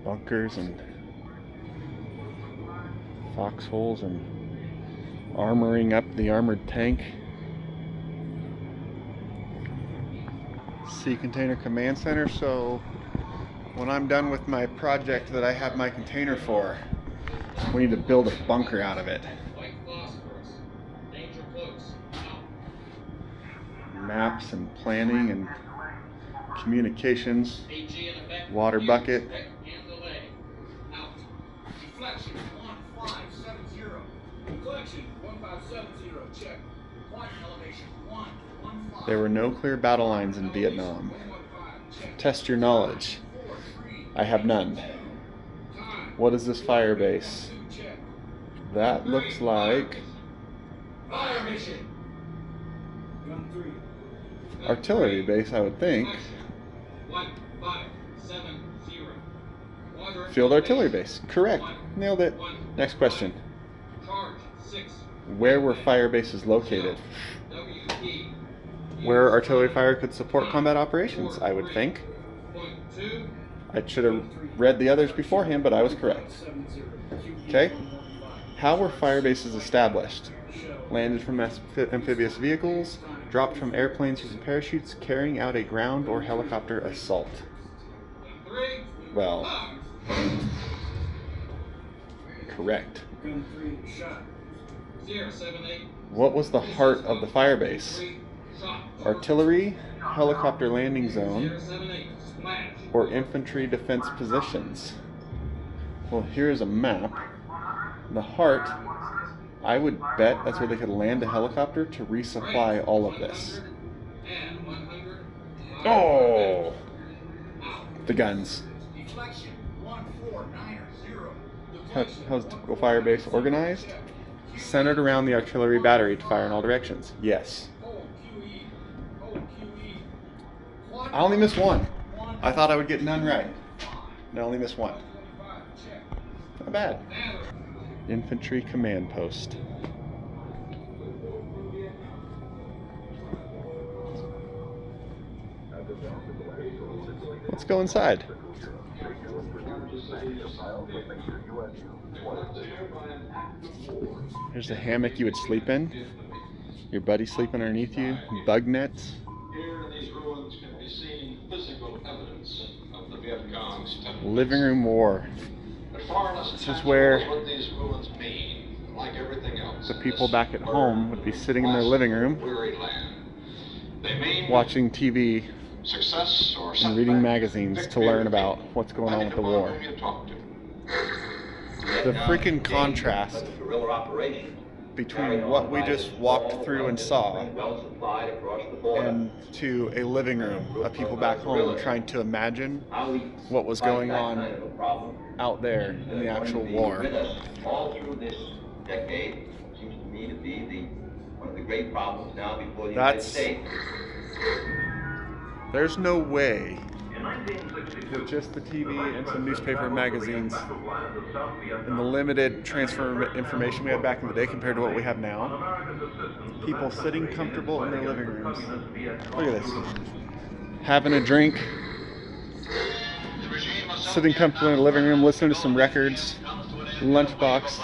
Bunkers and foxholes and armoring up the armored tank. Sea Container Command Center. So when I'm done with my project that I have my container for, we need to build a bunker out of it. Maps and planning and communications. Water bucket. Deflection 1570. Collection 1570. Check. Point elevation 115. There were no clear battle lines in Vietnam. Test your knowledge. I have none. What is this fire base? That looks like artillery base, I would think. Field artillery base. Correct. Nailed it. Next question. Where were fire bases located? Where artillery fire could support combat operations, I would think. I should have read the others beforehand, but I was correct. Okay. How were fire bases established? Landed from amphibious vehicles, dropped from airplanes using parachutes, carrying out a ground or helicopter assault. Well, correct. What was the heart of the fire base? Artillery, helicopter landing zone, or infantry defense positions? Well, here's a map. The heart, I would bet that's where they could land a helicopter to resupply all of this. Oh! The guns. How's the typical fire base organized? Centered around the artillery battery to fire in all directions. Yes. I only missed one. I thought I would get none right. I only missed one. Not bad. Infantry command post. Let's go inside. Here's the hammock you would sleep in. Your buddy sleeping underneath you. Bug nets. Living room war. This is where the people back at home would be sitting in their living room, watching TV and reading magazines to learn about what's going on with the war. The freaking contrast between what we just walked through and saw and to a living room of people back home trying to imagine what was going on out there in the actual war. All through this decade seems to me to be one of the great problems now before the United States. There's no way with just the TV and some newspaper and magazines and the limited transfer information we had back in the day compared to what we have now, people sitting comfortable in their living rooms. Look at this. Having a drink, sitting comfortably in the living room, listening to some records, lunchbox.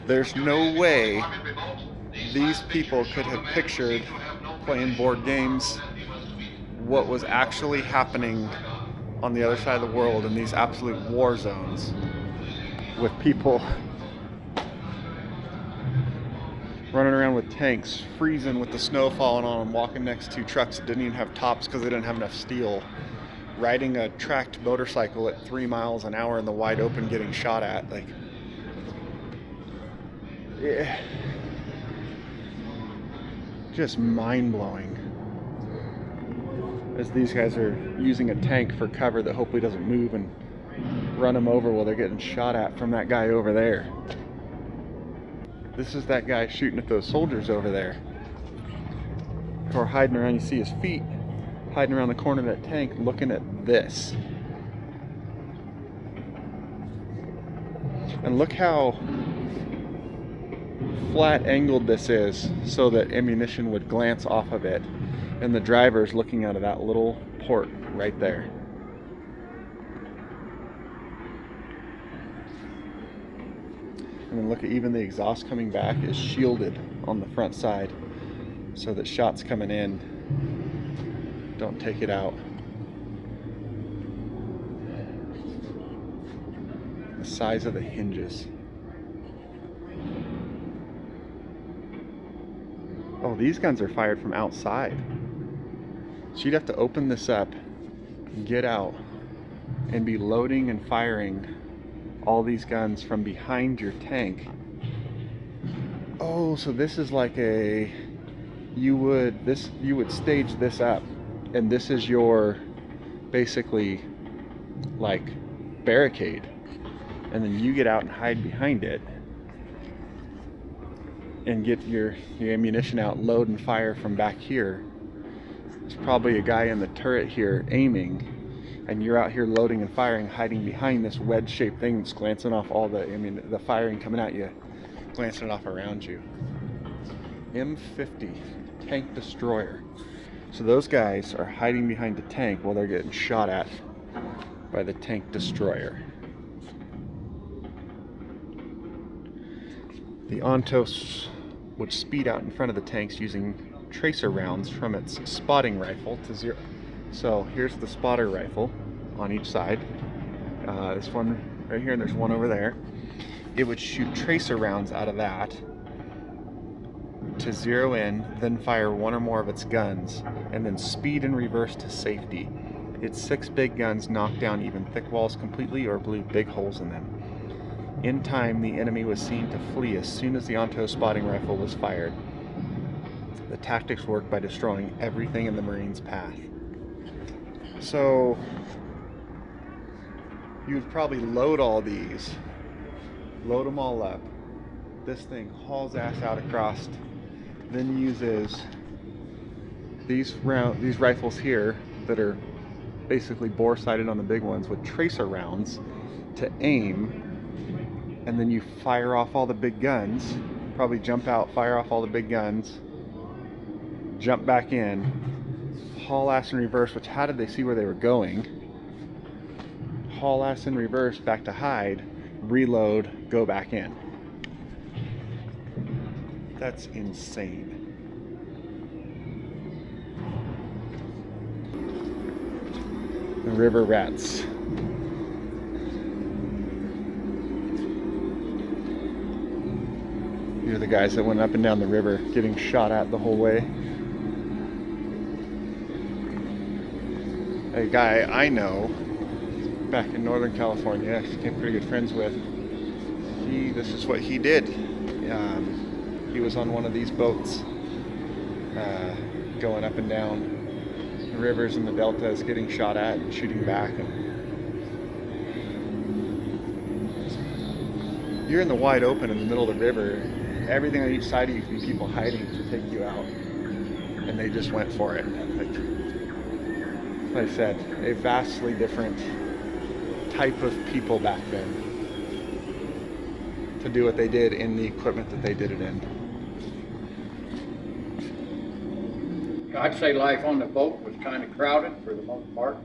There's no way these people could have pictured playing board games what was actually happening on the other side of the world in these absolute war zones with people running around with tanks, freezing with the snow falling on them, walking next to trucks that didn't even have tops because they didn't have enough steel, riding a tracked motorcycle at 3 miles an hour in the wide open getting shot at. Like, yeah. Just mind-blowing. As these guys are using a tank for cover that hopefully doesn't move and run them over while they're getting shot at from that guy over there. This is that guy shooting at those soldiers over there. Or hiding around, you see his feet, hiding around the corner of that tank looking at this. And look how flat angled this is so that ammunition would glance off of it. And the driver's looking out of that little port right there. And then look at even the exhaust coming back is shielded on the front side so that shots coming in don't take it out. The size of the hinges. Oh, these guns are fired from outside. So you'd have to open this up, get out, and be loading and firing all these guns from behind your tank. Oh, so this is like you would stage this up, and this is your basically like barricade, and then you get out and hide behind it and get your ammunition out, load and fire from back here. There's probably a guy in the turret here aiming, and you're out here loading and firing, hiding behind this wedge-shaped thing that's glancing off all the firing coming at you, glancing it off around you. M50 tank destroyer. So those guys are hiding behind the tank while they're getting shot at by the tank destroyer. The Ontos would speed out in front of the tanks using tracer rounds from its spotting rifle to zero. So here's the spotter rifle on each side. This one right here, and there's one over there. It would shoot tracer rounds out of that to zero in, then fire one or more of its guns, and then speed in reverse to safety. Its 6 big guns knocked down even thick walls completely or blew big holes in them. In time, the enemy was seen to flee as soon as the Onto spotting rifle was fired. The tactics worked by destroying everything in the Marines' path. So you would probably load all these, load them all up. This thing hauls ass out across, then uses these rifles here that are basically bore-sighted on the big ones with tracer rounds to aim, and then you fire off all the big guns, probably jump out, fire off all the big guns, jump back in, haul ass in reverse, which how did they see where they were going? haul ass in reverse back to hide, reload, go back in. That's insane. The river rats. These are the guys that went up and down the river getting shot at the whole way. A guy I know back in Northern California, I became pretty good friends with, this is what he did. He was on one of these boats going up and down the rivers and the deltas, getting shot at and shooting back. And you're in the wide open in the middle of the river. Everything on each side of you can be people hiding to take you out, and they just went for it. Like I said, a vastly different type of people back then to do what they did in the equipment that they did it in. I'd say life on the boat was kind of crowded for the most part.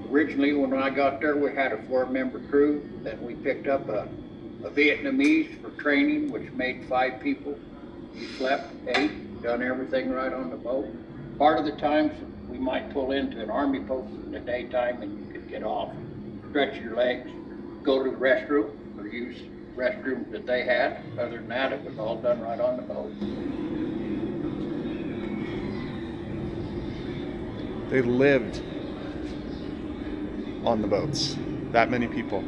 Originally, when I got there, we had a 4-member crew. Then we picked up a Vietnamese for training, which made 5 people. We slept, ate, done everything right on the boat. Part of the times we might pull into an army post in the daytime and you could get off, stretch your legs, go to the restroom, or use restrooms that they had. Other than that, it was all done right on the boat. They lived on the boats, that many people.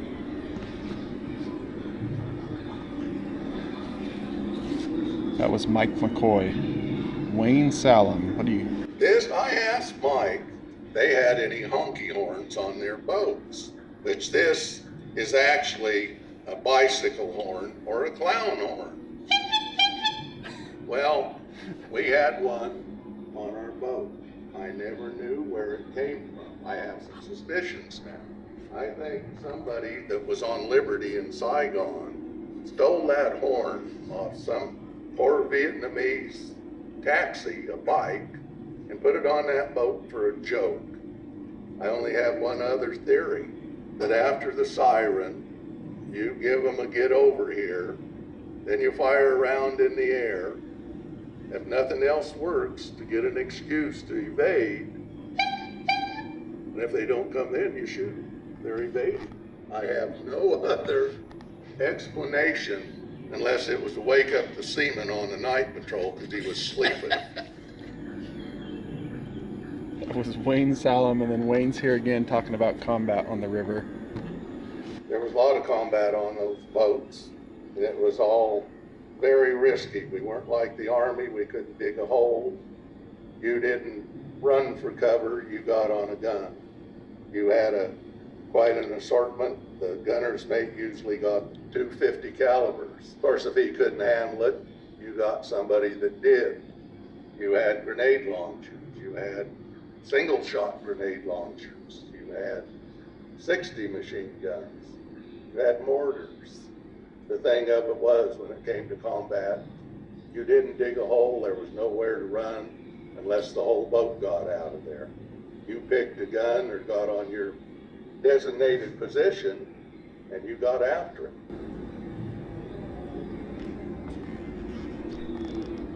That was Mike McCoy. Wayne Salem, what do you? I asked Mike, they had any honky horns on their boats, which this is actually a bicycle horn or a clown horn. Well, we had one on our boat. I never knew where it came from. I have some suspicions now. I think somebody that was on Liberty in Saigon stole that horn off some poor Vietnamese taxi, a bike, and put it on that boat for a joke. I only have one other theory, that after the siren, you give them a get over here, then you fire around in the air. If nothing else works, to get an excuse to evade. And if they don't come in, you shoot them. They're evading. I have no other explanation unless it was to wake up the seaman on the night patrol because he was sleeping. That was Wayne Salem, and then Wayne's here again talking about combat on the river. There was a lot of combat on those boats. It was all very risky. We weren't like the Army. We couldn't dig a hole. You didn't run for cover. You got on a gun. You had quite an assortment. The gunner's mate usually got 250 calibers. Of course, if he couldn't handle it, you got somebody that did. You had grenade launchers. You had single shot grenade launchers. You had 60 machine guns. You had mortars. The thing of it was, when it came to combat, you didn't dig a hole. There was nowhere to run unless the whole boat got out of there. You picked a gun or got on your designated position and you got after it.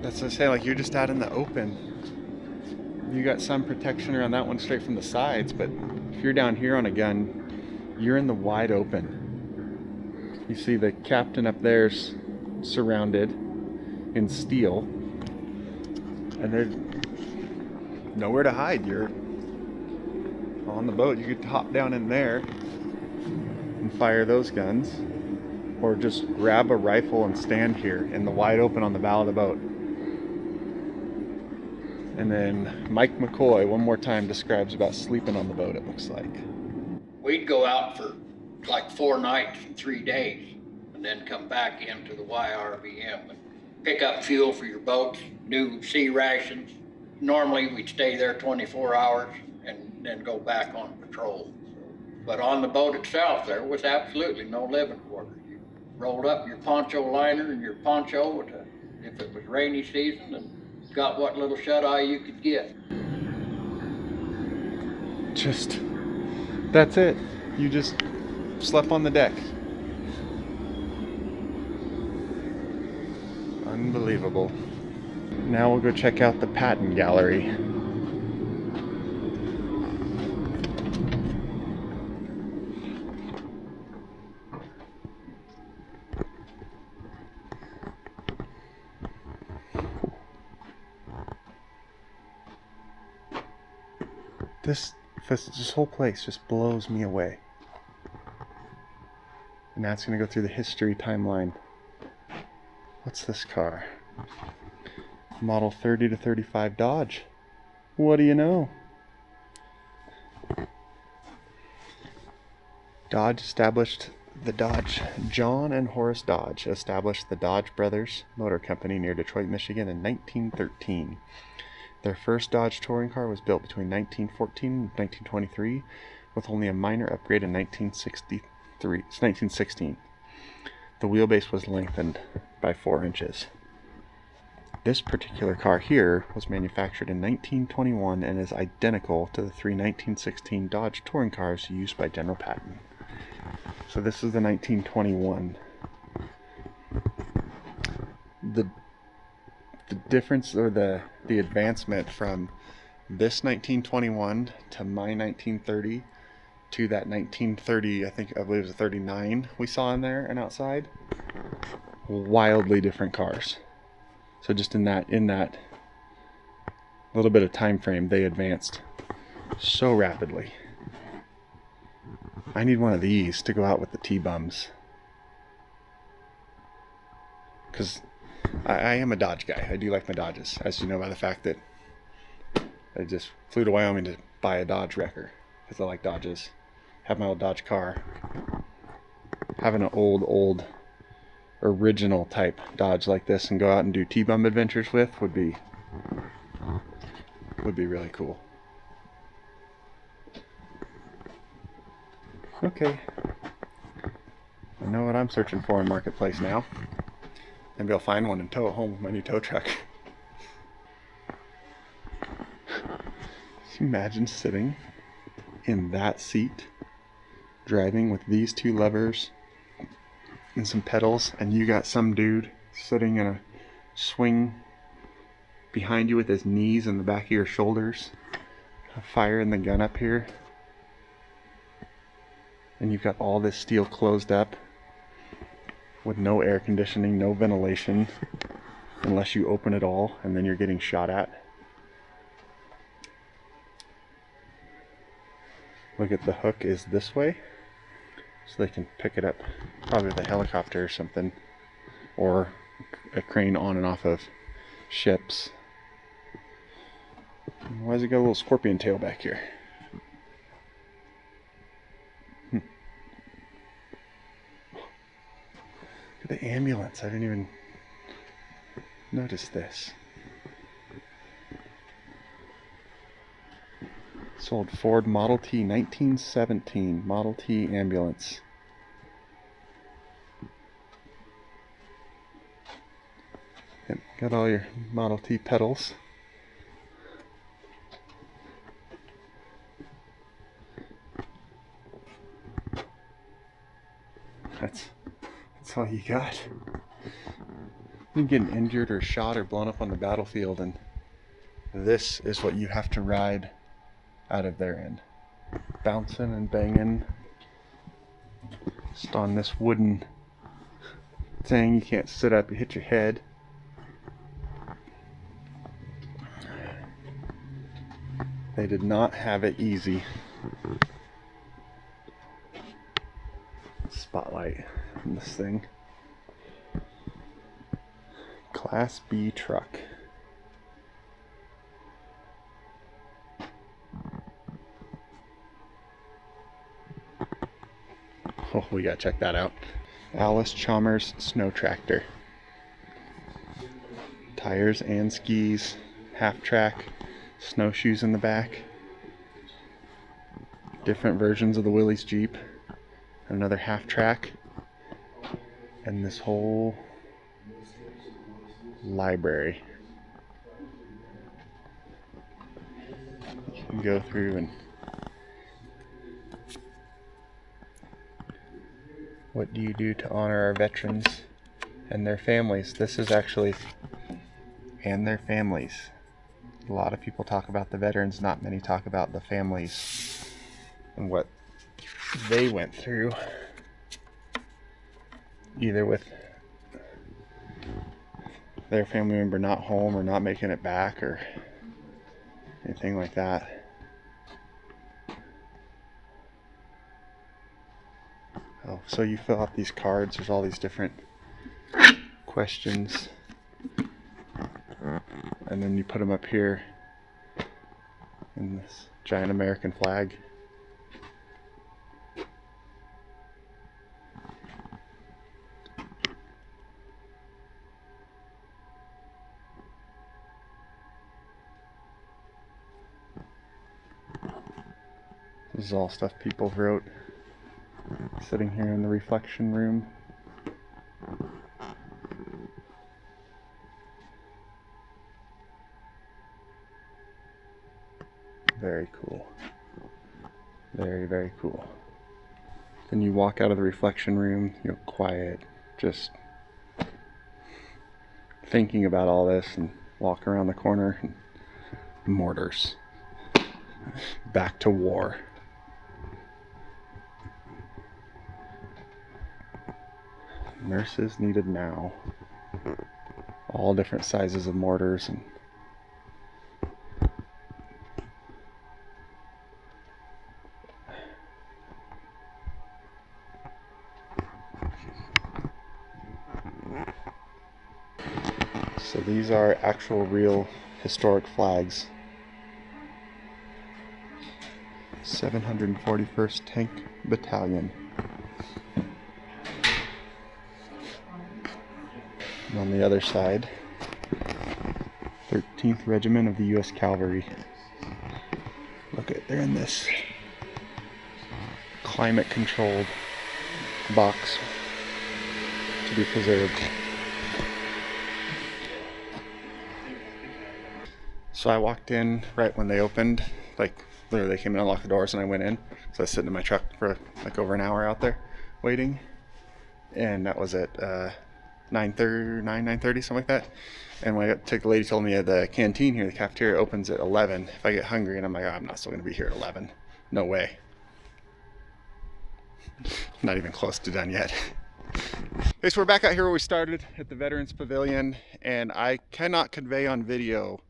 That's what I'm saying, like you're just out in the open. You got some protection around that one straight from the sides, but if you're down here on a gun, you're in the wide open. You see the captain up there's surrounded in steel, and there's nowhere to hide. You're on the boat. You could hop down in there and fire those guns, or just grab a rifle and stand here in the wide open on the bow of the boat. And then Mike McCoy one more time describes about sleeping on the boat, it looks like. We'd go out for like 4 nights and 3 days, and then come back into the YRVM and pick up fuel for your boats, new sea rations. Normally we'd stay there 24 hours and then go back on patrol. But on the boat itself, there was absolutely no living quarters. You rolled up your poncho liner and your poncho if it was rainy season, and got what little shut-eye you could get. Just, that's it. You just slept on the deck. Unbelievable. Now we'll go check out the patent gallery. This whole place just blows me away. And now it's going to go through the history timeline. What's this car? Model 30 to 35 Dodge. What do you know? John and Horace Dodge established the Dodge Brothers Motor Company near Detroit, Michigan in 1913. Their first Dodge touring car was built between 1914 and 1923, with only a minor upgrade in 1916. The wheelbase was lengthened by 4 inches. This particular car here was manufactured in 1921 and is identical to the 3 1916 Dodge touring cars used by General Patton. So this is the 1921. The difference, or the advancement from this 1921 to my 1930 to that 1930, I believe it was a 39 we saw in there and outside, wildly different cars. So just in that little bit of time frame, they advanced so rapidly. I need one of these to go out with the T-bums, because I am a Dodge guy. I do like my Dodges, as you know by the fact that I just flew to Wyoming to buy a Dodge wrecker, because I like Dodges. Have my old Dodge car. Having an old original type Dodge like this and go out and do T-bum adventures with would be really cool. Okay, I know what I'm searching for in Marketplace now. Maybe I'll find one and tow it home with my new tow truck. Can you imagine sitting in that seat, driving with these 2 levers and some pedals, and you got some dude sitting in a swing behind you with his knees in the back of your shoulders, firing the gun up here, and you've got all this steel closed up with no air conditioning, no ventilation, unless you open it all, and then you're getting shot at. Look at the hook is this way, so they can pick it up probably with a helicopter or something, or a crane on and off of ships. Why has it got a little scorpion tail back here? Look at the ambulance. I didn't even notice this. Sold Ford Model T 1917 Model T ambulance. Yep, got all your Model T pedals. That's all you got. You're getting injured or shot or blown up on the battlefield, and this is what you have to ride out of there in. Bouncing and banging. Just on this wooden thing, you can't sit up, you hit your head. They did not have it easy. Spotlight on this thing. Class B truck. Oh, we gotta check that out. Alice Chalmers snow tractor. Tires and skis, half track, snowshoes in the back. Different versions of the Willys Jeep. Another half track. And this whole library. You can go through and What do you do to honor our veterans and their families? This is actually, and their families. A lot of people talk about the veterans, not many talk about the families and what they went through, either with their family member not home or not making it back or anything like that. Oh, so you fill out these cards, there's all these different questions, and then you put them up here in this giant American flag. This is all stuff people wrote. Sitting here in the reflection room. Very cool. Very, very cool. Then you walk out of the reflection room, you're quiet, just thinking about all this, and walk around the corner, and mortars. Back to war. Nurses needed now. All different sizes of mortars and so these are actual real historic flags. 741st Tank Battalion. And on the other side, 13th Regiment of the U.S. Cavalry. Look at, they're in this climate controlled box to be preserved. So I walked in right when they opened, like literally they came in and unlocked the doors and I went in. So I was sitting in my truck for like over an hour out there waiting, and that was at 9:30, something like that. And when I took, the lady told me the canteen here, the cafeteria opens at 11. If I get hungry, and I'm like, oh, I'm not still going to be here at 11. No way. Not even close to done yet. Okay, so we're back out here where we started at the Veterans Pavilion, and I cannot convey on video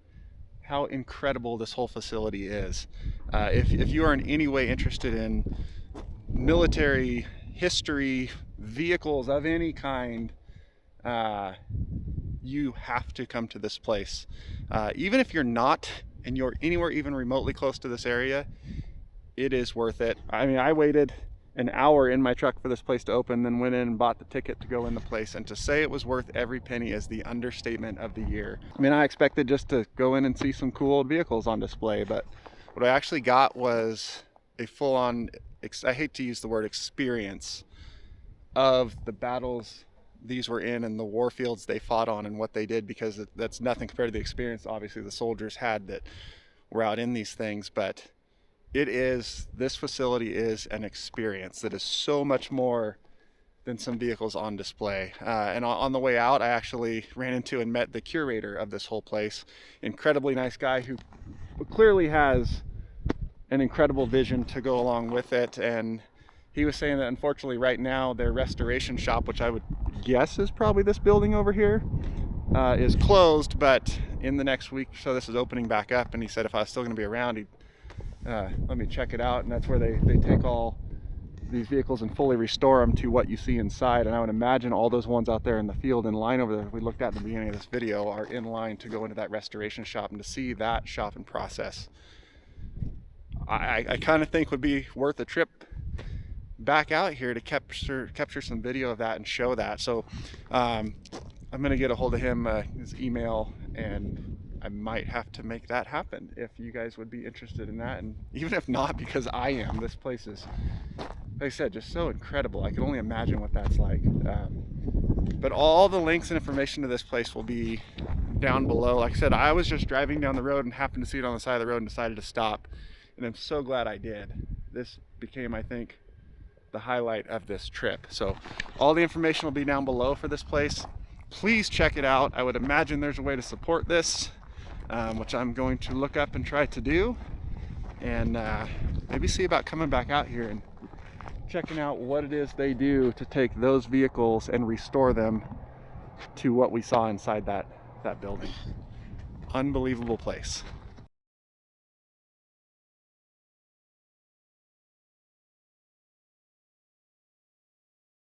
how incredible this whole facility is. If you are in any way interested in military history, vehicles of any kind, you have to come to this place. Even if you're not, and you're anywhere even remotely close to this area, it is worth it. I mean, I waited an hour in my truck for this place to open, then went in and bought the ticket to go in the place, and to say it was worth every penny is the understatement of the year. I mean, I expected just to go in and see some cool vehicles on display, but what I actually got was a full-on, I hate to use the word experience, of the battles these were in and the war fields they fought on and what they did, because that's nothing compared to the experience obviously the soldiers had that were out in these things. But this facility is an experience that is so much more than some vehicles on display. And on the way out, I actually ran into and met the curator of this whole place. Incredibly nice guy who clearly has an incredible vision to go along with it. And he was saying that unfortunately right now their restoration shop, which I would guess is probably this building over here, is closed, but in the next week so this is opening back up. And he said if I was still going to be around, he'd let me check it out. And that's where they take all these vehicles and fully restore them to what you see inside. And I would imagine all those ones out there in the field in line over there we looked at in the beginning of this video are in line to go into that restoration shop and to see that shop in process. I kind of think would be worth a trip back out here to capture some video of that and show that. So I'm gonna get a hold of him, his email, and I might have to make that happen if you guys would be interested in that. And even if not, because I am, this place is, like I said, just so incredible. I can only imagine what that's like. But all the links and information to this place will be down below. Like I said, I was just driving down the road and happened to see it on the side of the road and decided to stop. And I'm so glad I did. This became, I think, the highlight of this trip. So all the information will be down below for this place. Please check it out. I would imagine there's a way to support this, which I'm going to look up and try to do, and maybe see about coming back out here and checking out what it is they do to take those vehicles and restore them to what we saw inside that building. Unbelievable place.